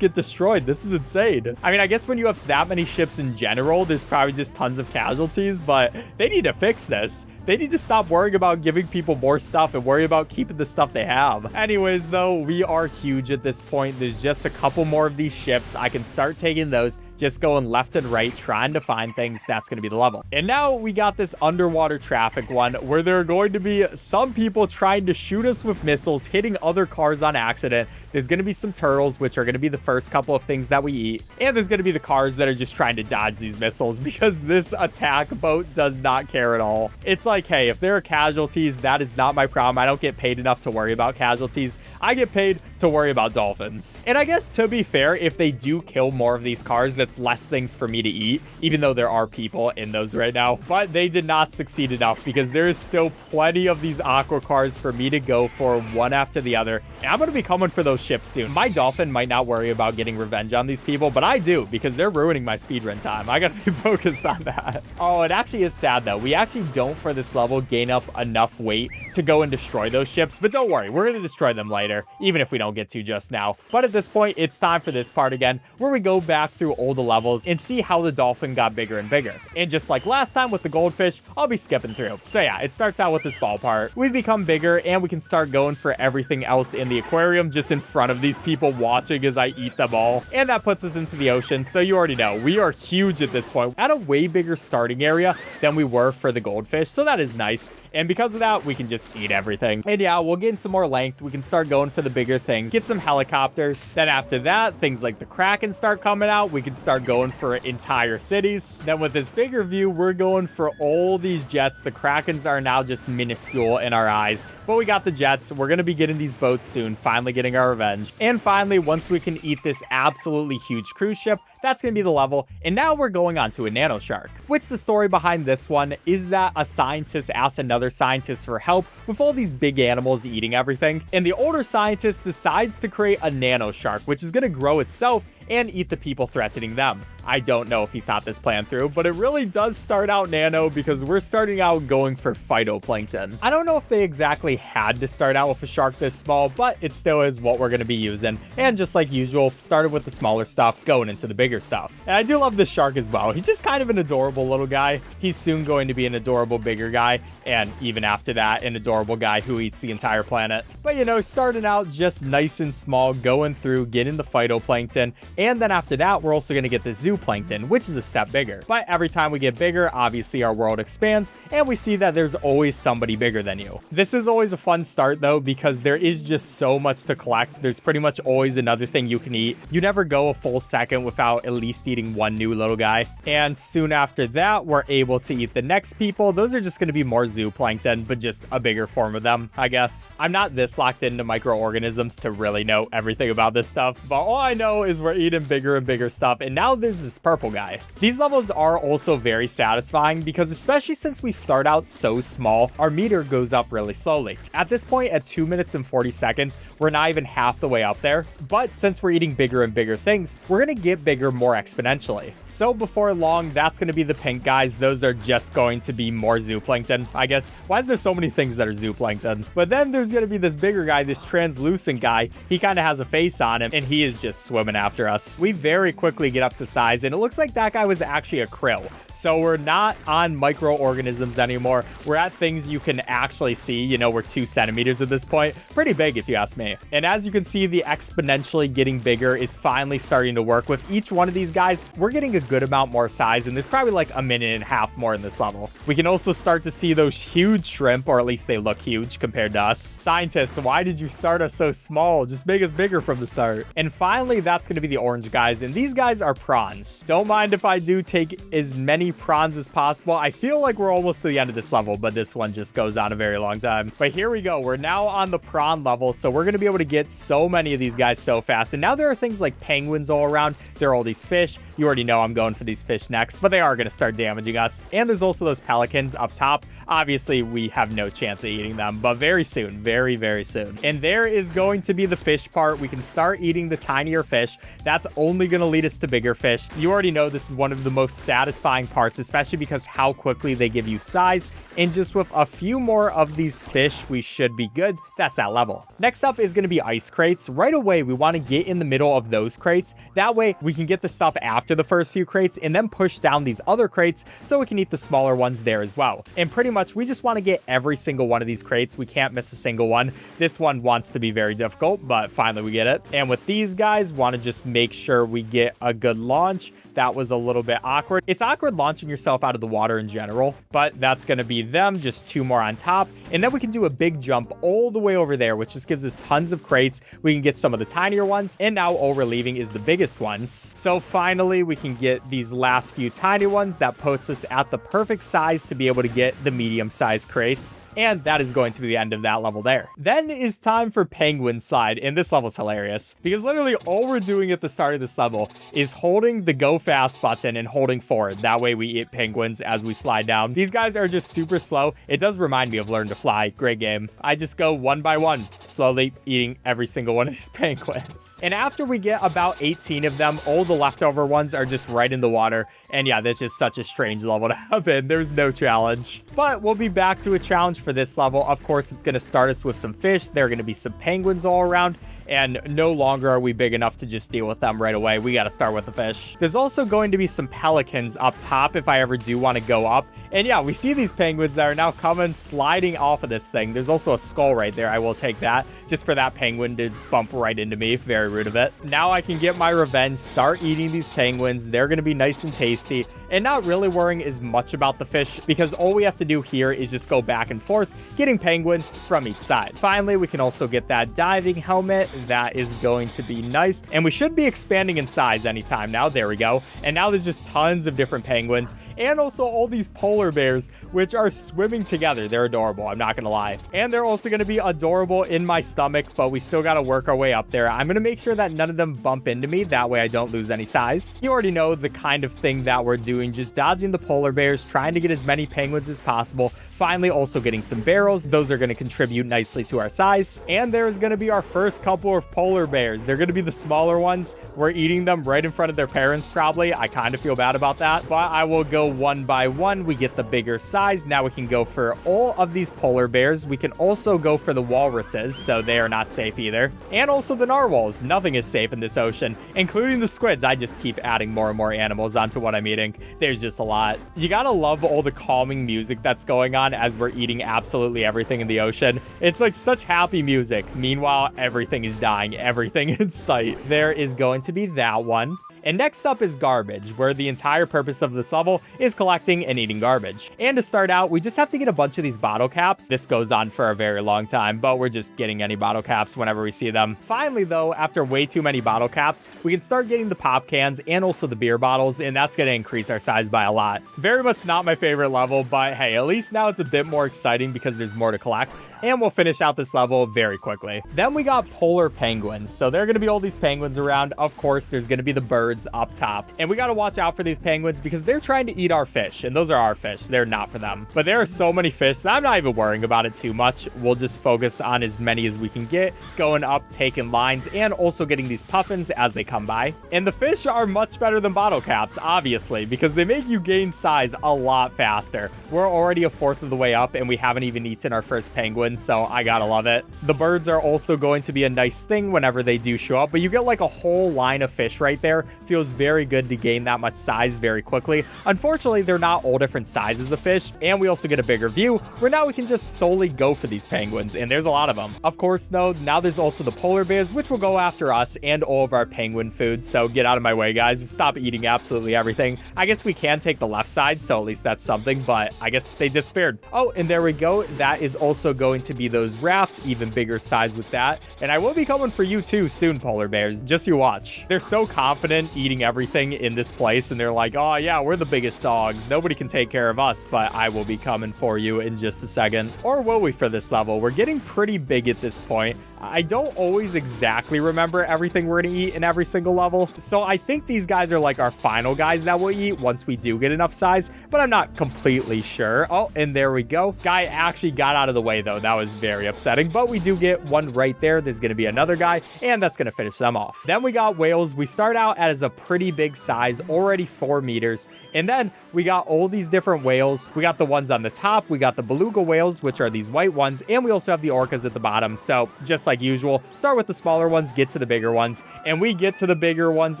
get destroyed? This is insane. I mean, I guess when you have that many ships in general, there's probably just tons of casualties, but they need to fix this. They need to stop worrying about giving people more stuff and worry about keeping the stuff they have. Anyways, though, we are huge at this point. There's just a couple more of these ships. I can start taking those. just going left and right, trying to find things. That's going to be the level. And now we got this underwater traffic one where there are going to be some people trying to shoot us with missiles, hitting other cars on accident. There's going to be some turtles, which are going to be the first couple of things that we eat. And there's going to be the cars that are just trying to dodge these missiles because this attack boat does not care at all. It's like, hey, if there are casualties, that is not my problem. I don't get paid enough to worry about casualties. I get paid to worry about dolphins. And I guess, to be fair, if they do kill more of these cars, that's less things for me to eat, even though there are people in those right now. But they did not succeed enough because there is still plenty of these aqua cars for me to go for one after the other. And I'm going to be coming for those ships soon. My dolphin might not worry about getting revenge on these people, but I do, because they're ruining my speedrun time. I got to be focused on that. Oh, it actually is sad though. We actually don't, for this level, gain up enough weight to go and destroy those ships, but don't worry, we're going to destroy them later, even if we don't get to just now. But at this point, it's time for this part again, where we go back through all the levels and see how the dolphin got bigger and bigger. And just like last time with the goldfish, I'll be skipping through. So yeah, it starts out with this ball part. We become bigger and we can start going for everything else in the aquarium, just in front of these people watching as I eat them all. And that puts us into the ocean. So you already know, we are huge at this point, at a way bigger starting area than we were for the goldfish. So that is nice. And because of that, we can just eat everything. And yeah, we'll gain some more length. We can start going for the bigger thing, get some helicopters. Then after that, things like the Kraken start coming out. We can start going for entire cities. Then with this bigger view, we're going for all these jets. The Krakens are now just minuscule in our eyes, but we got the jets. We're going to be getting these boats soon, finally getting our revenge. And finally, once we can eat this absolutely huge cruise ship, that's going to be the level. And now we're going on to a nano shark, which the story behind this one is that a scientist asked another scientist for help with all these big animals eating everything. And the older scientist decides to create a nano shark, which is going to grow itself and eat the people threatening them. I don't know if he thought this plan through, but it really does start out nano because we're starting out going for phytoplankton. I don't know if they exactly had to start out with a shark this small, but it still is what we're going to be using. And just like usual, started with the smaller stuff, going into the bigger stuff. And I do love this shark as well. He's just kind of an adorable little guy. He's soon going to be an adorable bigger guy, and even after that, an adorable guy who eats the entire planet. But you know, starting out just nice and small, going through, getting the phytoplankton, and then after that, we're also going to get the zooplankton, which is a step bigger. But every time we get bigger, obviously our world expands, and we see that there's always somebody bigger than you. This is always a fun start though, because there is just so much to collect. There's pretty much always another thing you can eat. You never go a full second without at least eating one new little guy. And soon after that, we're able to eat the next people. Those are just going to be more zooplankton, but just a bigger form of them, I guess. I'm not this locked into microorganisms to really know everything about this stuff, but all I know is we're eating bigger and bigger stuff. And now there's this purple guy. These levels are also very satisfying because, especially since we start out so small, our meter goes up really slowly. At this point, at 2 minutes and 40 seconds, we're not even half the way up there. But since we're eating bigger and bigger things, we're going to get bigger more exponentially. So before long, that's going to be the pink guys. Those are just going to be more zooplankton, I guess. Why is there so many things that are zooplankton? But then there's going to be this bigger guy, this translucent guy. He kind of has a face on him, and he is just swimming after us. We very quickly get up to size, and it looks like that guy was actually a krill. So we're not on microorganisms anymore. We're at things you can actually see. You know, we're 2 centimeters at this point. Pretty big if you ask me. And as you can see, the exponentially getting bigger is finally starting to work. With each one of these guys, we're getting a good amount more size, and there's probably like a minute and a half more in this level. We can also start to see those huge shrimp, or at least they look huge compared to us. Scientists, why did you start us so small? Just make us bigger from the start. And finally, that's going to be the orange guys, and these guys are prawns. Don't mind if I do take as many prawns as possible. I feel like we're almost to the end of this level, but this one just goes on a very long time. But here we go. We're now on the prawn level, so we're going to be able to get so many of these guys so fast. And now there are things like penguins all around. There are all these fish. You already know I'm going for these fish next, but they are going to start damaging us. And there's also those pelicans up top. Obviously, we have no chance of eating them, but very soon, very, very soon. And there is going to be the fish part. We can start eating the tinier fish. That's only going to lead us to bigger fish. You already know this is one of the most satisfying parts, especially because how quickly they give you size. And just with a few more of these fish, we should be good. That's that level. Next up is going to be ice crates. Right away, we want to get in the middle of those crates. That way, we can get the stuff after the first few crates and then push down these other crates so we can eat the smaller ones there as well. And pretty much, we just want to get every single one of these crates. We can't miss a single one. This one wants to be very difficult, but finally we get it. And with these guys, want to just make sure we get a good launch. That was a little bit awkward. It's awkward launching yourself out of the water in general, but that's going to be them, just 2 more on top. And then we can do a big jump all the way over there, which just gives us tons of crates. We can get some of the tinier ones, and now all we're leaving is the biggest ones. So finally, we can get these last few tiny ones. That puts us at the perfect size to be able to get the medium-sized crates. And that is going to be the end of that level there. Then is time for Penguin Slide, and this level's hilarious because literally all we're doing at the start of this level is holding the go fast button and holding forward. That way we eat penguins as we slide down. These guys are just super slow. It does remind me of Learn to Fly. Great game. I just go one by one, slowly eating every single one of these penguins. And after we get about 18 of them, all the leftover ones are just right in the water. And yeah, that's just such a strange level to have in. There's no challenge. But we'll be back to a challenge for this level. Of course, it's going to start us with some fish. There are going to be some penguins all around. And no longer are we big enough to just deal with them right away. We got to start with the fish. There's also going to be some pelicans up top if I ever do want to go up. And yeah, we see these penguins that are now coming, sliding off of this thing. There's also a skull right there. I will take that just for that penguin to bump right into me. Very rude of it. Now I can get my revenge, start eating these penguins. They're going to be nice and tasty and not really worrying as much about the fish because all we have to do here is just go back and forth, getting penguins from each side. Finally, we can also get that diving helmet. That is going to be nice. And we should be expanding in size anytime now. There we go. And now there's just tons of different penguins and also all these polar bears, which are swimming together. They're adorable. I'm not going to lie. And they're also going to be adorable in my stomach, but we still got to work our way up there. I'm going to make sure that none of them bump into me. That way I don't lose any size. You already know the kind of thing that we're doing, just dodging the polar bears, trying to get as many penguins as possible. Finally, also getting some barrels. Those are going to contribute nicely to our size. And there's going to be our first couple of polar bears. They're going to be the smaller ones. We're eating them right in front of their parents, probably. I kind of feel bad about that, but I will go one by one. We get the bigger size. Now we can go for all of these polar bears. We can also go for the walruses, so they are not safe either. And also the narwhals. Nothing is safe in this ocean, including the squids. I just keep adding more and more animals onto what I'm eating. There's just a lot. You gotta love all the calming music that's going on as we're eating absolutely everything in the ocean. It's like such happy music. Meanwhile, everything is dying, everything in sight. There is going to be that one. And next up is garbage, where the entire purpose of this level is collecting and eating garbage. And to start out, we just have to get a bunch of these bottle caps. This goes on for a very long time, but we're just getting any bottle caps whenever we see them. Finally, though, after way too many bottle caps, we can start getting the pop cans and also the beer bottles, and that's going to increase our size by a lot. Very much not my favorite level, but hey, at least now it's a bit more exciting because there's more to collect. And we'll finish out this level very quickly. Then we got polar penguins. So there are going to be all these penguins around. Of course, there's going to be the birds up top, and we got to watch out for these penguins because they're trying to eat our fish, and those are our fish. They're not for them, but there are so many fish that I'm not even worrying about it too much. We'll just focus on as many as we can get, going up, taking lines, and also getting these puffins as they come by. And the fish are much better than bottle caps, obviously, because they make you gain size a lot faster. We're already a fourth of the way up, and we haven't even eaten our first penguin, so I gotta love it. The birds are also going to be a nice thing whenever they do show up, but you get like a whole line of fish right there. Feels very good to gain that much size very quickly. Unfortunately, they're not all different sizes of fish, and we also get a bigger view where now we can just solely go for these penguins, and there's a lot of them. Of course, though, now there's also the polar bears, which will go after us and all of our penguin food, so get out of my way, guys. Stop eating absolutely everything. I guess we can take the left side, so at least that's something, but I guess they disappeared. Oh, and there we go. That is also going to be those rafts, even bigger size with that, and I will be coming for you too soon, polar bears. Just you watch. They're so confident eating everything in this place, and they're like, oh yeah, we're the biggest dogs, nobody can take care of us, but I will be coming for you in just a second. Or will we for this level? We're getting pretty big at this point. I don't always exactly remember everything we're gonna eat in every single level, so I think these guys are like our final guys that we'll eat once we do get enough size, but I'm not completely sure. Oh, and there we go. Guy actually got out of the way though. That was very upsetting, but we do get one right there. There's gonna be another guy, and that's gonna finish them off. Then we got whales. We start out as a pretty big size, already 4 meters. And then we got all these different whales. We got the ones on the top, we got the beluga whales, which are these white ones, and we also have the orcas at the bottom. So just like usual, start with the smaller ones, get to the bigger ones, and we get to the bigger ones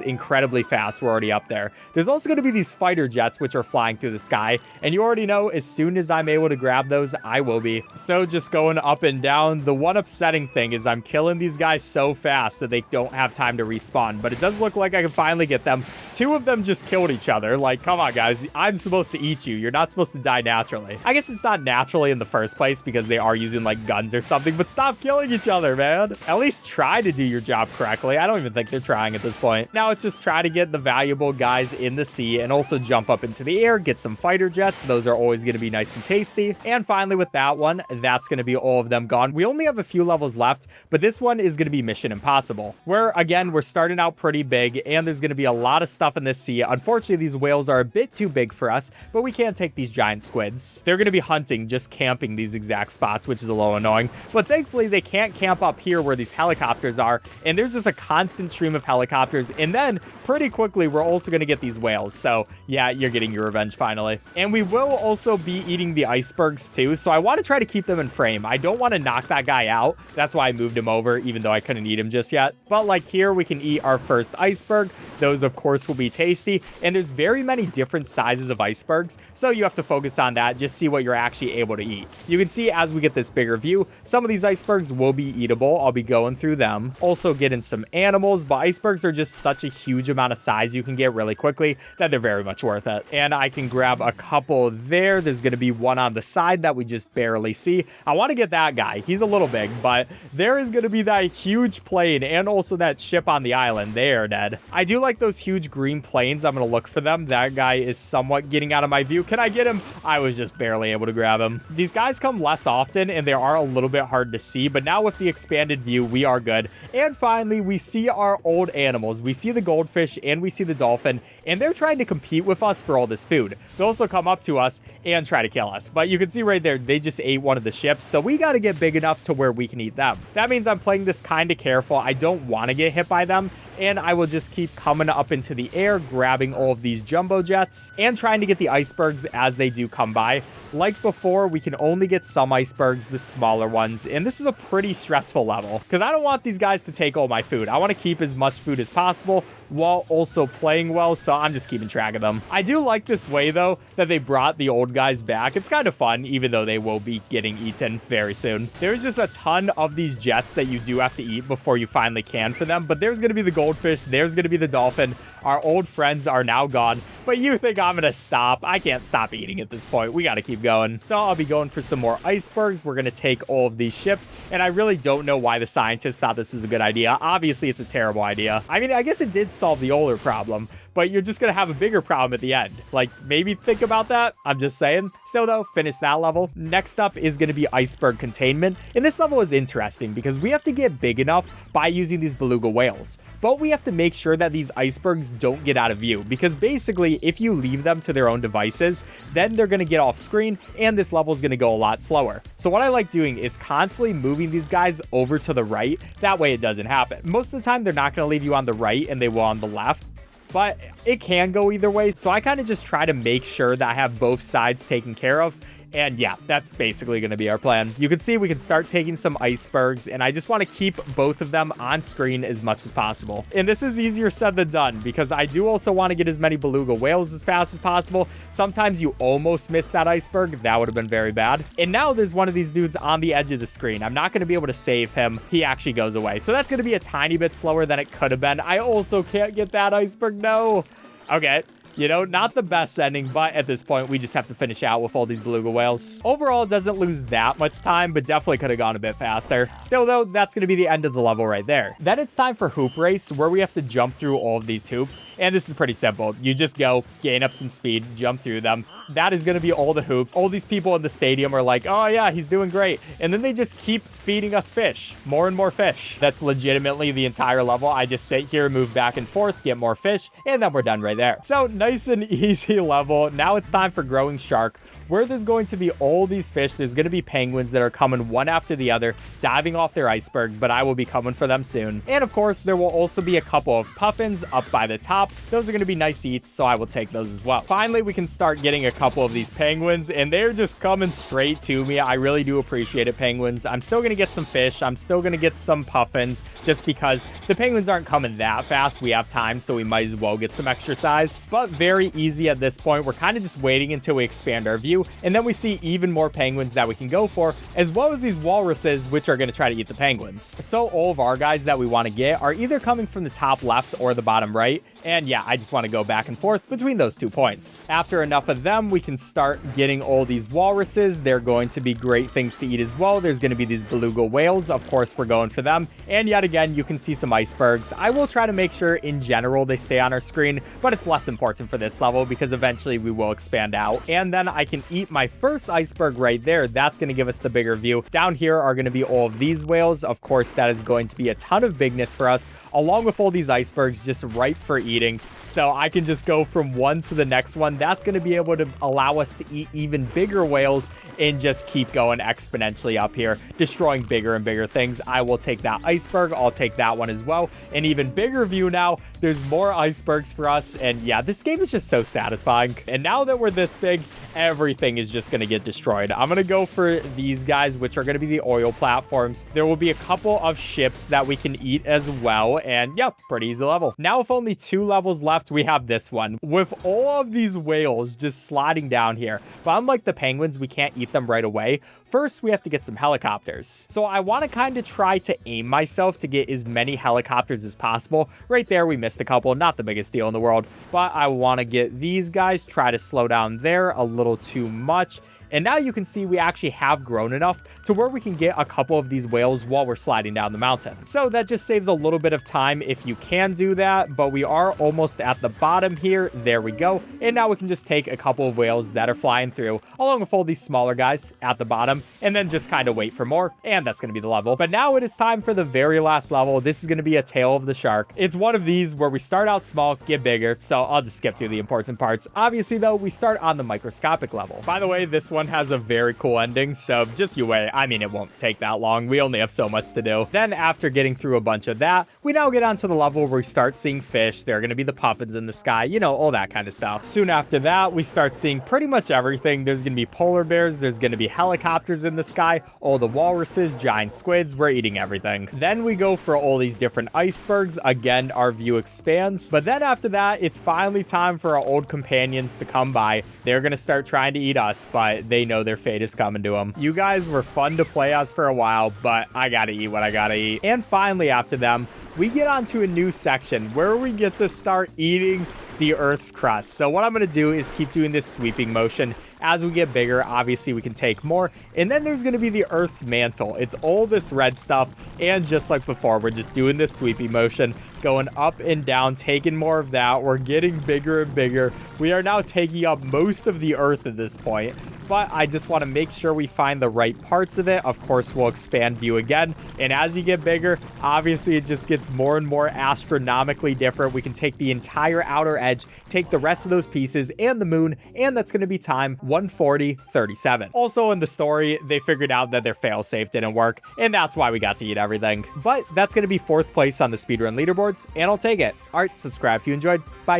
incredibly fast. We're already up there. There's also going to be these fighter jets, which are flying through the sky, and you already know as soon as I'm able to grab those, I will be. So just going up and down. The one upsetting thing is I'm killing these guys so fast that they don't have time to respawn, but it does look like I can finally get them. 2 of them just killed each other. Like, come on, guys. I'm supposed to eat you. You're not supposed to die naturally. I guess it's not naturally in the first place because they are using like guns or something, but stop killing each other, man. At least try to do your job correctly. I don't even think they're trying at this point. Now it's just try to get the valuable guys in the sea and also jump up into the air, get some fighter jets. Those are always going to be nice and tasty. And finally with that one, that's going to be all of them gone. We only have a few levels left, but this one is going to be Mission Impossible, where again, we're starting out pretty big and there's going to be a lot of stuff in this sea. Unfortunately, these whales are a bit too big for us, but we can't take these giant squids. They're going to be hunting, just camping these exact spots, which is a little annoying. But thankfully, they can't camp up here where these helicopters are. And there's just a constant stream of helicopters. And then pretty quickly, we're also going to get these whales. So yeah, you're getting your revenge finally. And we will also be eating the icebergs too. So I want to try to keep them in frame. I don't want to knock that guy out. That's why I moved him over, even though I couldn't eat him just yet. But like here, we can eat our first iceberg. Those, of course, will be tasty. And there's very many different sizes of icebergs. So you have to focus on that. Just see what you're actually able to eat. You can see as we get this bigger view, some of these icebergs will be eatable. I'll be going through them. Also getting some animals, but icebergs are just such a huge amount of size you can get really quickly that they're very much worth it. And I can grab a couple there. There's going to be one on the side that we just barely see. I want to get that guy. He's a little big, but there is going to be that huge plane and also that ship on the island. They are dead. I do like those huge green planes. I'm going to look for them. That guy is somewhat getting out of my view. Can I get him? I was just barely able to grab him. These guys come less often and they are a little bit hard to see, but now with the expanded view, we are good. And finally, we see our old animals. We see the goldfish and we see the dolphin, and they're trying to compete with us for all this food. They'll also come up to us and try to kill us. But you can see right there, they just ate one of the ships, so we got to get big enough to where we can eat them. That means I'm playing this kind of careful. I don't want to get hit by them, and I will just keep coming up into the air, grabbing all of these jumbo jets and trying to get the icebergs as they do come by. Like before, we can only get some icebergs, the smaller ones, and this is a pretty stressful level because I don't want these guys to take all my food. I want to keep as much food as possible while also playing well, so I'm just keeping track of them. I do like this way, though, that they brought the old guys back. It's kind of fun, even though they will be getting eaten very soon. There's just a ton of these jets that you do have to eat before you finally can for them, but there's going to be the goldfish, there's going to be the dolphin. Our old friends are now gone, but you think I'm going to stop? I can't stop eating at this point. We got to keep going. So I'll be going for some more icebergs. We're going to take all of these ships, and I really don't know why the scientists thought this was a good idea. Obviously, it's a terrible idea. I mean, I guess it did solve the older problem, but you're just going to have a bigger problem at the end. Like, maybe think about that. I'm just saying. Still, though, finish that level. Next up is going to be iceberg containment. And this level is interesting because we have to get big enough by using these beluga whales. But we have to make sure that these icebergs don't get out of view, because basically, if you leave them to their own devices, then they're going to get off screen and this level is going to go a lot slower. So what I like doing is constantly moving these guys over to the right. That way it doesn't happen. Most of the time, they're not going to leave you on the right and they will on the left, but it can go either way. So I kind of just try to make sure that I have both sides taken care of. And yeah, that's basically going to be our plan. You can see we can start taking some icebergs, and I just want to keep both of them on screen as much as possible. And this is easier said than done because I do also want to get as many beluga whales as fast as possible. Sometimes you almost miss that iceberg. That would have been very bad. And now there's one of these dudes on the edge of the screen. I'm not going to be able to save him. He actually goes away. So that's going to be a tiny bit slower than it could have been. I also can't get that iceberg. No. Okay. You know, not the best ending, but at this point, we just have to finish out with all these beluga whales. Overall, it doesn't lose that much time, but definitely could have gone a bit faster. Still, though, that's going to be the end of the level right there. Then it's time for hoop race, where we have to jump through all of these hoops. And this is pretty simple. You just go, gain up some speed, jump through them. That is going to be all the hoops. All these people in the stadium are like, oh yeah, he's doing great. And then they just keep feeding us fish, more and more fish. That's legitimately the entire level. I just sit here, move back and forth, get more fish, and then we're done right there. So nice and easy level. Now it's time for growing shark, where there's going to be all these fish. There's going to be penguins that are coming one after the other, diving off their iceberg, but I will be coming for them soon. And of course, there will also be a couple of puffins up by the top. Those are going to be nice eats, so I will take those as well. Finally, we can start getting a couple of these penguins, and they're just coming straight to me. I really do appreciate it, penguins. I'm still going to get some fish. I'm still going to get some puffins, just because the penguins aren't coming that fast. We have time, so we might as well get some exercise. But very easy at this point. We're kind of just waiting until we expand our view, and then we see even more penguins that we can go for, as well as these walruses, which are going to try to eat the penguins. So all of our guys that we want to get are either coming from the top left or the bottom right. And yeah, I just want to go back and forth between those 2 points. After enough of them, we can start getting all these walruses. They're going to be great things to eat as well. There's going to be these beluga whales. Of course, we're going for them. And yet again, you can see some icebergs. I will try to make sure in general they stay on our screen, but it's less important for this level because eventually we will expand out. And then I can eat my first iceberg right there. That's going to give us the bigger view. Down here are going to be all of these whales. Of course, that is going to be a ton of bigness for us, along with all these icebergs just ripe for eating. So I can just go from one to the next one. That's going to be able to allow us to eat even bigger whales and just keep going exponentially up here, destroying bigger and bigger things. I will take that iceberg. I'll take that one as well. An even bigger view now. There's more icebergs for us. And yeah, this game is just so satisfying. And now that we're this big, everything is just going to get destroyed. I'm going to go for these guys, which are going to be the oil platforms. There will be a couple of ships that we can eat as well. And yeah, pretty easy level. Now with only 2 levels left, we have this one with all of these whales just sliding down here. But unlike the penguins, we can't eat them right away. First, we have to get some helicopters. So I want to kind of try to aim myself to get as many helicopters as possible. Right there, we missed a couple. Not the biggest deal in the world, but I want to get these guys, try to slow down there a little too much. And now you can see we actually have grown enough to where we can get a couple of these whales while we're sliding down the mountain. So that just saves a little bit of time if you can do that, but we are almost at the bottom here. There we go. And now we can just take a couple of whales that are flying through, along with all these smaller guys at the bottom, and then just kind of wait for more. And that's going to be the level. But now it is time for the very last level. This is going to be a tail of the shark. It's one of these where we start out small, get bigger. So I'll just skip through the important parts. Obviously, though, we start on the microscopic level. By the way, this one has a very cool ending, so just you wait. I mean, it won't take that long. We only have so much to do. Then after getting through a bunch of that, we now get onto the level where we start seeing fish. There are going to be the puffins in the sky, you know, all that kind of stuff. Soon after that, we start seeing pretty much everything. There's going to be polar bears. There's going to be helicopters in the sky, all the walruses, giant squids. We're eating everything. Then we go for all these different icebergs. Again, our view expands. But then after that, it's finally time for our old companions to come by. They're going to start trying to eat us, but they know their fate is coming to them. You guys were fun to play as for a while, but I gotta eat what I gotta eat. And finally, after them, we get onto a new section where we get to start eating the Earth's crust. So what I'm going to do is keep doing this sweeping motion. As we get bigger, obviously we can take more. And then there's going to be the Earth's mantle. It's all this red stuff. And just like before, we're just doing this sweeping motion, going up and down, taking more of that. We're getting bigger and bigger. We are now taking up most of the Earth at this point. But I just want to make sure we find the right parts of it. Of course, we'll expand view again. And as you get bigger, obviously it just gets more and more astronomically different. We can take the entire outer edge, take the rest of those pieces and the moon, and that's going to be time 140:37. Also in the story, they figured out that their failsafe didn't work, and that's why we got to eat everything. But that's going to be 4th place on the speedrun leaderboards, and I'll take it. All right, subscribe if you enjoyed. Bye.